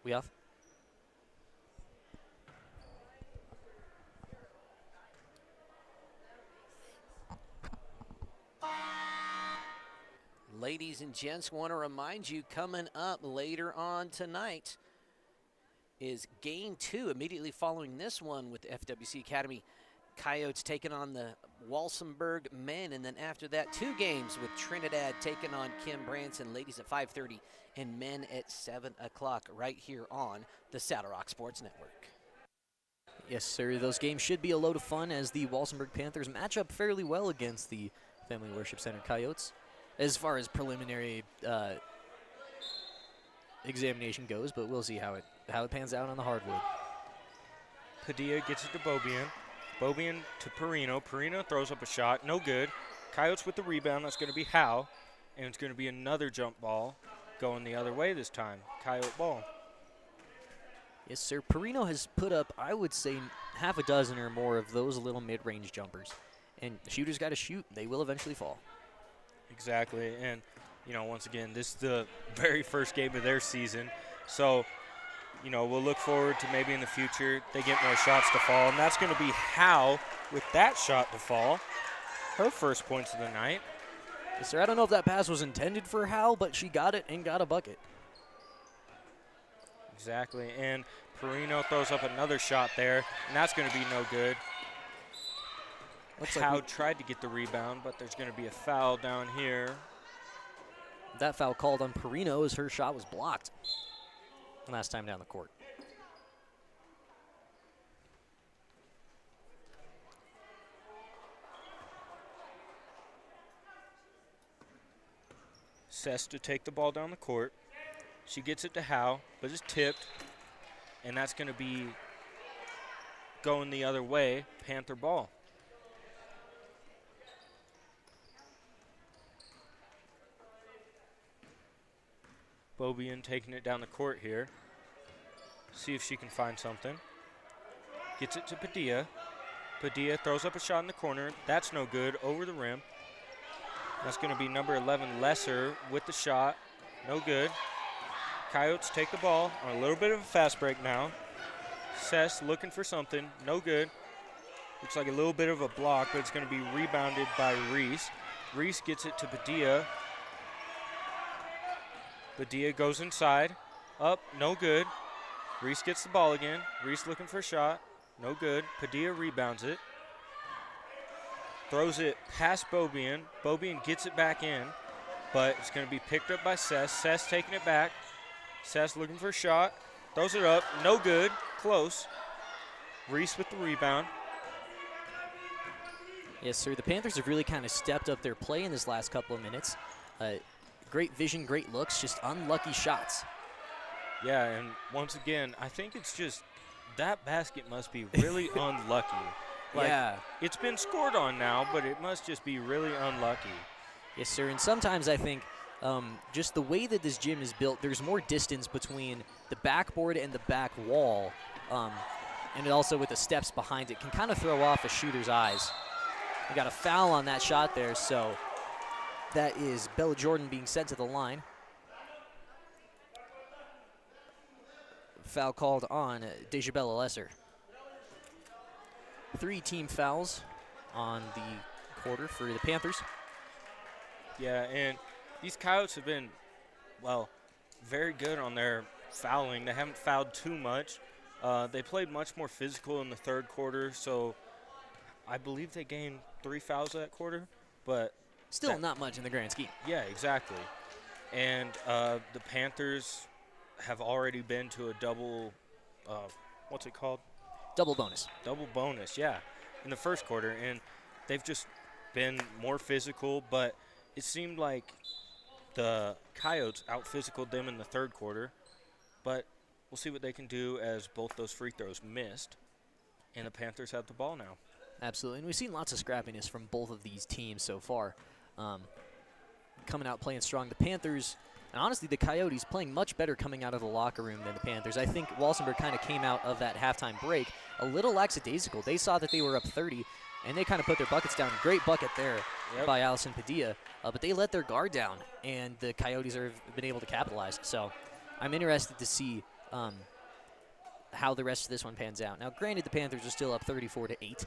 We off? Ladies and gents, want to remind you, coming up later on tonight is Game 2, immediately following this one with FWC Academy. Coyotes taking on the Walsenburg men, and then after that, 2 games with Trinidad taking on Kim Branson. Ladies at 5:30 and men at 7 o'clock right here on the Saddle Rock Sports Network. Yes, sir. Those games should be a load of fun as the Walsenburg Panthers match up fairly well against the Family Worship Center Coyotes. As far as preliminary examination goes, but we'll see how it pans out on the hardwood. Padilla gets it to Bobian. Bobian to Perino. Perino throws up a shot, no good. Coyotes with the rebound. That's going to be Howe, and it's going to be another jump ball going the other way this time. Coyote ball. Yes, sir. Perino has put up, I would say, half a dozen or more of those little mid-range jumpers, and shooters got to shoot. They will eventually fall. Exactly, and once again, this is the very first game of their season, so we'll look forward to maybe in the future they get more shots to fall, and that's going to be Howe with that shot to fall, her first points of the night. Yes, sir. I don't know if that pass was intended for Howe, but she got it and got a bucket. Exactly, and Perino throws up another shot there, and that's going to be no good. Howe tried to get the rebound, but there's going to be a foul down here. That foul called on Perino as her shot was blocked last time down the court. Cess to take the ball down the court. She gets it to Howe, but it's tipped, and that's going to be going the other way, Panther ball. Bobian taking it down the court here. See if she can find something. Gets it to Padilla. Padilla throws up a shot in the corner. That's no good, over the rim. That's going to be number 11, Lesser, with the shot. No good. Coyotes take the ball on a little bit of a fast break now. Cess looking for something. No good. Looks like a little bit of a block, but it's going to be rebounded by Reese. Reese gets it to Padilla. Padilla goes inside. Up, no good. Reese gets the ball again. Reese looking for a shot. No good. Padilla rebounds it. Throws it past Bobian. Bobian gets it back in, but it's going to be picked up by Cess. Cess taking it back. Cess looking for a shot. Throws it up. No good. Close. Reese with the rebound. Yes, sir. The Panthers have really kind of stepped up their play in this last couple of minutes. Great vision, great looks, just unlucky shots. Yeah, and once again, I think it's just that basket must be really unlucky. Yeah. It's been scored on now, but it must just be really unlucky. Yes, sir. And sometimes I think just the way that this gym is built, there's more distance between the backboard and the back wall, and it also with the steps behind it can kind of throw off a shooter's eyes. We got a foul on that shot there, so that is Bella Jordan being sent to the line. Foul called on Dejabella Lesser. 3 team fouls on the quarter for the Panthers. Yeah, and these Coyotes have been, well, very good on their fouling. They haven't fouled too much. They played much more physical in the third quarter, so I believe they gained 3 fouls that quarter, but still not much in the grand scheme. Yeah, exactly. And the Panthers have already been to a double, what's it called? Double bonus. Double bonus, yeah, in the first quarter. And they've just been more physical, but it seemed like the Coyotes out-physicaled them in the third quarter. But we'll see what they can do as both those free throws missed, and the Panthers have the ball now. Absolutely, and we've seen lots of scrappiness from both of these teams so far. Coming out playing strong. The Panthers, and honestly the Coyotes, playing much better coming out of the locker room than the Panthers. I think Walsenburg kind of came out of that halftime break a little lackadaisical. They saw that they were up 30, and they kind of put their buckets down. Great bucket there by Allison Padilla, but they let their guard down, and the Coyotes have been able to capitalize. So I'm interested to see how the rest of this one pans out. Now, granted, the Panthers are still up 34-8,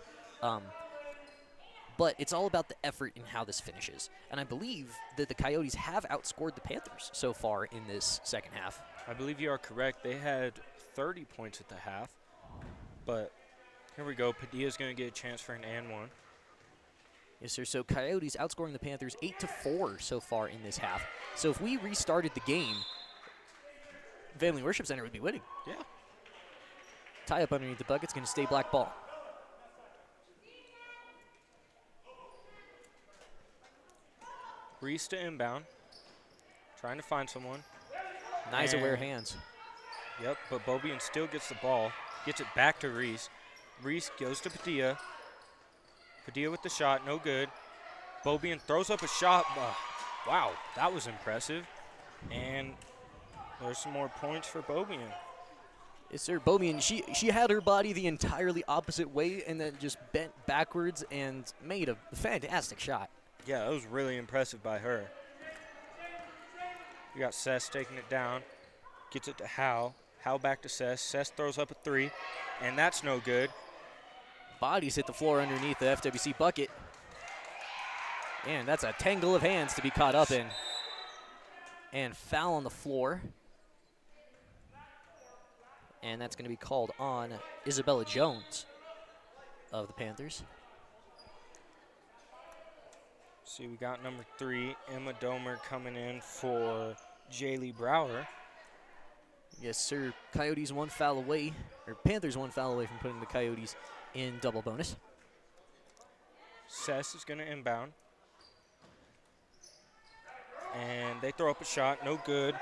but it's all about the effort and how this finishes. And I believe that the Coyotes have outscored the Panthers so far in this second half. I believe you are correct. They had 30 points at the half, but here we go. Padilla's going to get a chance for an and one. Yes, sir. So Coyotes outscoring the Panthers 8-4 so far in this half. So if we restarted the game, Family Worship Center would be winning. Yeah. Tie up underneath the bucket's going to stay black ball. Reese to inbound. Trying to find someone. Nice aware hands. Yep, but Bobian still gets the ball. Gets it back to Reese. Reese goes to Padilla. Padilla with the shot, no good. Bobian throws up a shot. Wow, that was impressive. And there's some more points for Bobian. Yes, sir. Bobian, she had her body the entirely opposite way and then just bent backwards and made a fantastic shot. Yeah, that was really impressive by her. We got Sess taking it down. Gets it to Howe. Howe back to Sess. Sess throws up a 3, and that's no good. Bodies hit the floor underneath the FWC bucket. And that's a tangle of hands to be caught up in. And foul on the floor. And that's going to be called on Isabella Jones of the Panthers. See, we got number 3, Emma Domer, coming in for Jaylee Brower. Yes, sir. Coyotes 1 foul away, or Panthers 1 foul away from putting the Coyotes in double bonus. Sess is going to inbound. And they throw up a shot, no good.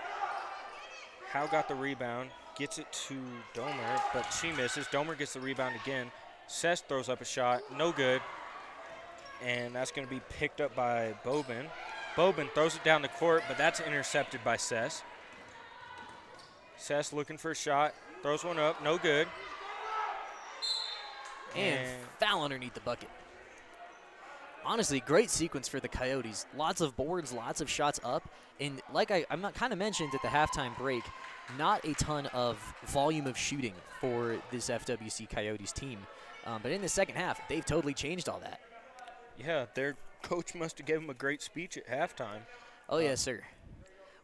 Howe got the rebound, gets it to Domer, but she misses. Domer gets the rebound again. Sess throws up a shot, no good. And that's going to be picked up by Bobin. Bobin throws it down the court, but that's intercepted by Sess. Sess looking for a shot, throws one up, no good. And foul underneath the bucket. Honestly, great sequence for the Coyotes. Lots of boards, lots of shots up. And like I'm kind of mentioned at the halftime break, not a ton of volume of shooting for this FWC Coyotes team. But in the second half, they've totally changed all that. Yeah, their coach must have given them a great speech at halftime. Oh, yes, sir.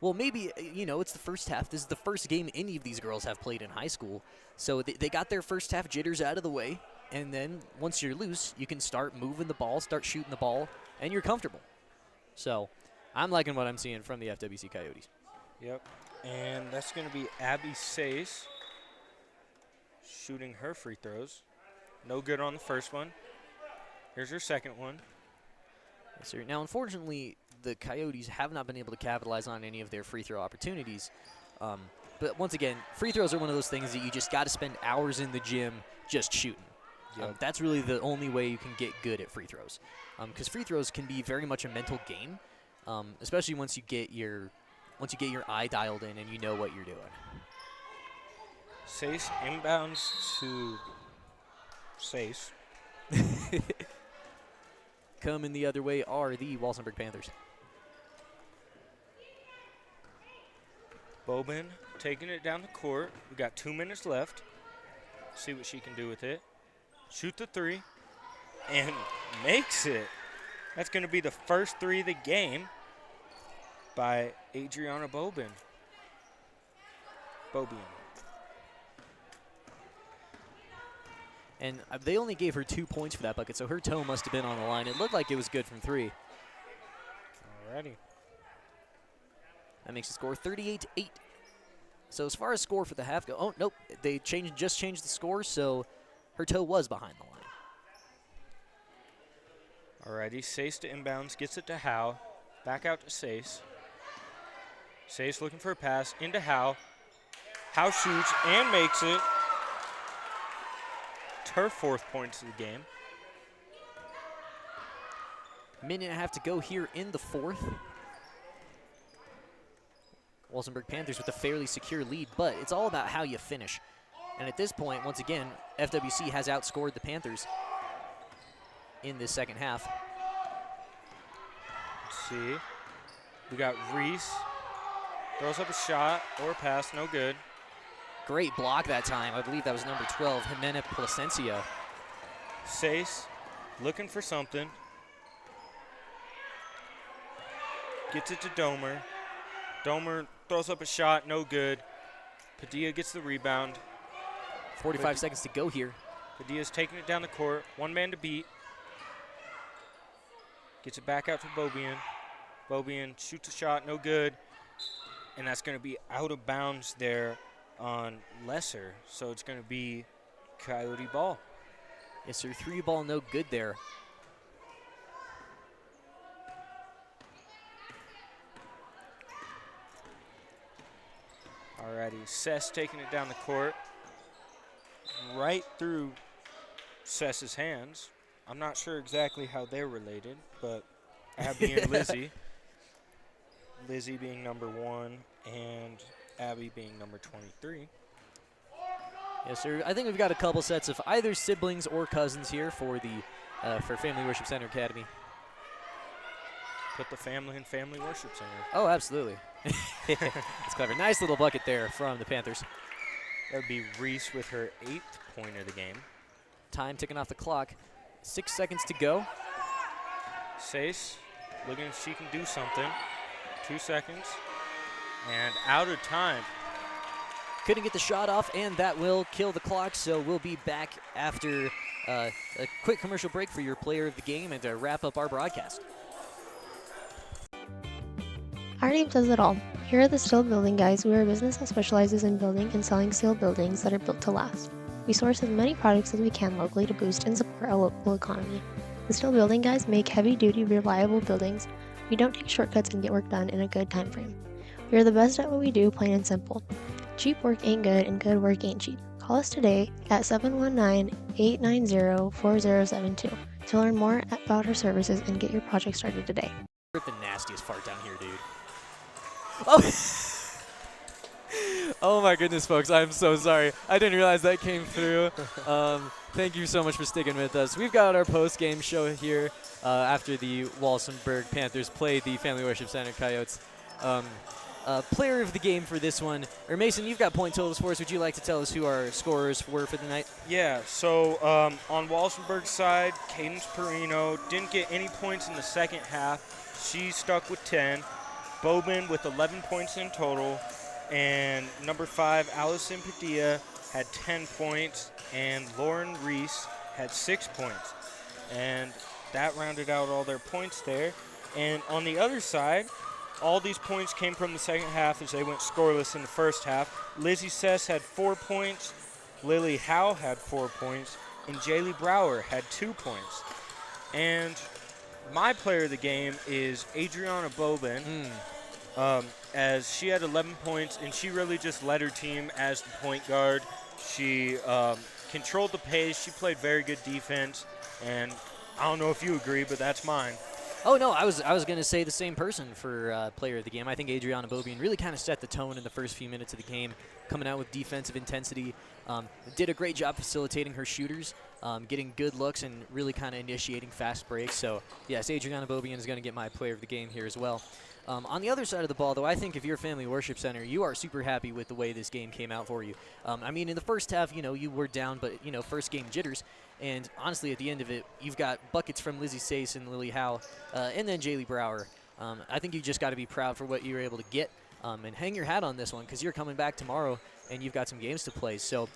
Well, maybe, it's the first half. This is the first game any of these girls have played in high school. So they got their first half jitters out of the way. And then once you're loose, you can start moving the ball, start shooting the ball, and you're comfortable. So I'm liking what I'm seeing from the FWC Coyotes. Yep. And that's going to be Abby Sace shooting her free throws. No good on the first one. Here's her second one. Yes, sir. Now, unfortunately, the Coyotes have not been able to capitalize on any of their free throw opportunities. But once again, free throws are one of those things that you just got to spend hours in the gym just shooting. Yep. That's really the only way you can get good at free throws. Because free throws can be very much a mental game. especially once you get your eye dialed in and you know what you're doing. Sace inbounds to Sace. Coming the other way are the Walsenburg Panthers. Bobin taking it down the court. We got 2 minutes left. See what she can do with it. Shoot the three and makes it. That's going to be the first three of the game by Adriana Bobian. And they only gave her 2 points for that bucket, so her toe must have been on the line. It looked like it was good from three. Alrighty. That makes the score 38-8. So as far as score for the half go, oh, nope, they just changed the score, so her toe was behind the line. Alrighty, Sace to inbounds, gets it to Howe. Back out to Sace. Sace looking for a pass, into Howe. Howe shoots and makes it. It's her 4th points of the game. Minute and a half to go here in the 4th. Walsenburg Panthers with a fairly secure lead, but it's all about how you finish. And at this point, once again, FWC has outscored the Panthers in this second half. Let's see. We got Reese. Throws up a shot or a pass, no good. Great block that time. I believe that was number 12, Jimena Plasencia. Sace looking for something. Gets it to Domer. Domer throws up a shot, no good. Padilla gets the rebound. 45 seconds to go here. Padilla's taking it down the court. One man to beat. Gets it back out to Bobian. Bobian shoots a shot, no good. And that's going to be out of bounds there on Lesser. So it's going to be Coyote ball. Yes, sir. 3 ball, no good there. Alrighty, Sess taking it down the court. Right through Sess's hands. I'm not sure exactly how they're related, but Abby and Lizzie. Lizzie being number 1 and Abby being number 23. Yes, sir. I think we've got a couple sets of either siblings or cousins here for the for Family Worship Center Academy. Put the family in Family Worship Center. Oh, absolutely. That's clever. Nice little bucket there from the Panthers. That would be Reese with her 8th point of the game. Time ticking off the clock. 6 seconds to go. Sace looking if she can do something. 2 seconds. And out of time. Couldn't get the shot off, and that will kill the clock, so we'll be back after a quick commercial break for your player of the game and to wrap up our broadcast. Our name says it all. Here at the Steel Building Guys, we are a business that specializes in building and selling steel buildings that are built to last. We source as many products as we can locally to boost and support our local economy. The Steel Building Guys make heavy-duty, reliable buildings. We don't take shortcuts and get work done in a good time frame. We are the best at what we do, plain and simple. Cheap work ain't good, and good work ain't cheap. Call us today at 719-890-4072 to learn more about our services and get your project started today. Rip the nastiest fart down here, dude. Oh. Oh my goodness, folks, I'm so sorry. I didn't realize that came through. Thank you so much for sticking with us. We've got our post-game show here after the Walsenburg Panthers played the Family Worship Center Coyotes. Player of the game for this one. Or Mason, you've got point totals for us. Would you like to tell us who our scorers were for the night? Yeah, so on Walsenburg's side, Cadence Perino didn't get any points in the second half. She stuck with 10. Bobin with 11 points in total. And number 5, Allison Padilla, had 10 points. And Lauren Reese had 6 points. And that rounded out all their points there. And on the other side, all these points came from the second half as they went scoreless in the first half. Lizzie Sess had 4 points. Lily Howe had 4 points. And Jaylee Brower had 2 points. And my player of the game is Adriana Bobin. As she had 11 points, and she really just led her team as the point guard. She controlled the pace. She played very good defense, and I don't know if you agree, but that's mine. Oh, no, I was going to say the same person for player of the game. I think Adriana Bobian really kind of set the tone in the first few minutes of the game, coming out with defensive intensity. Did a great job facilitating her shooters, getting good looks, and really kind of initiating fast breaks. So, yes, Adriana Bobian is going to get my player of the game here as well. On the other side of the ball, though, I think if you're Family Worship Center, you are super happy with the way this game came out for you. I mean, in the first half, you were down, but, first game jitters. And honestly, at the end of it, you've got buckets from Lizzie Stace and Lily Howe, and then Jaylee Brower. I think you just got to be proud for what you were able to get, and hang your hat on this one, because you're coming back tomorrow, and you've got some games to play. So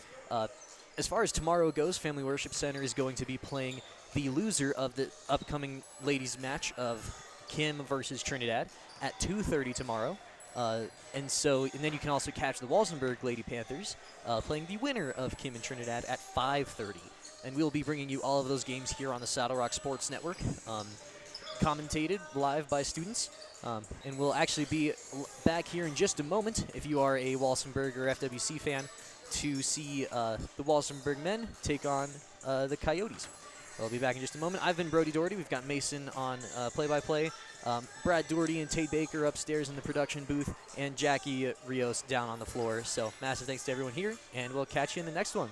as far as tomorrow goes, Family Worship Center is going to be playing the loser of the upcoming ladies match of Kim versus Trinidad at 2:30 tomorrow. And then you can also catch the Walsenburg Lady Panthers playing the winner of Kim and Trinidad at 5:30. And we'll be bringing you all of those games here on the Saddle Rock Sports Network, commentated live by students. And we'll actually be back here in just a moment, if you are a Walsenburg or FWC fan, to see the Walsenburg men take on the Coyotes. We'll be back in just a moment. I've been Brody Doherty. We've got Mason on play-by-play, Brad Doherty and Tate Baker upstairs in the production booth, and Jackie Rios down on the floor. So massive thanks to everyone here, and we'll catch you in the next one.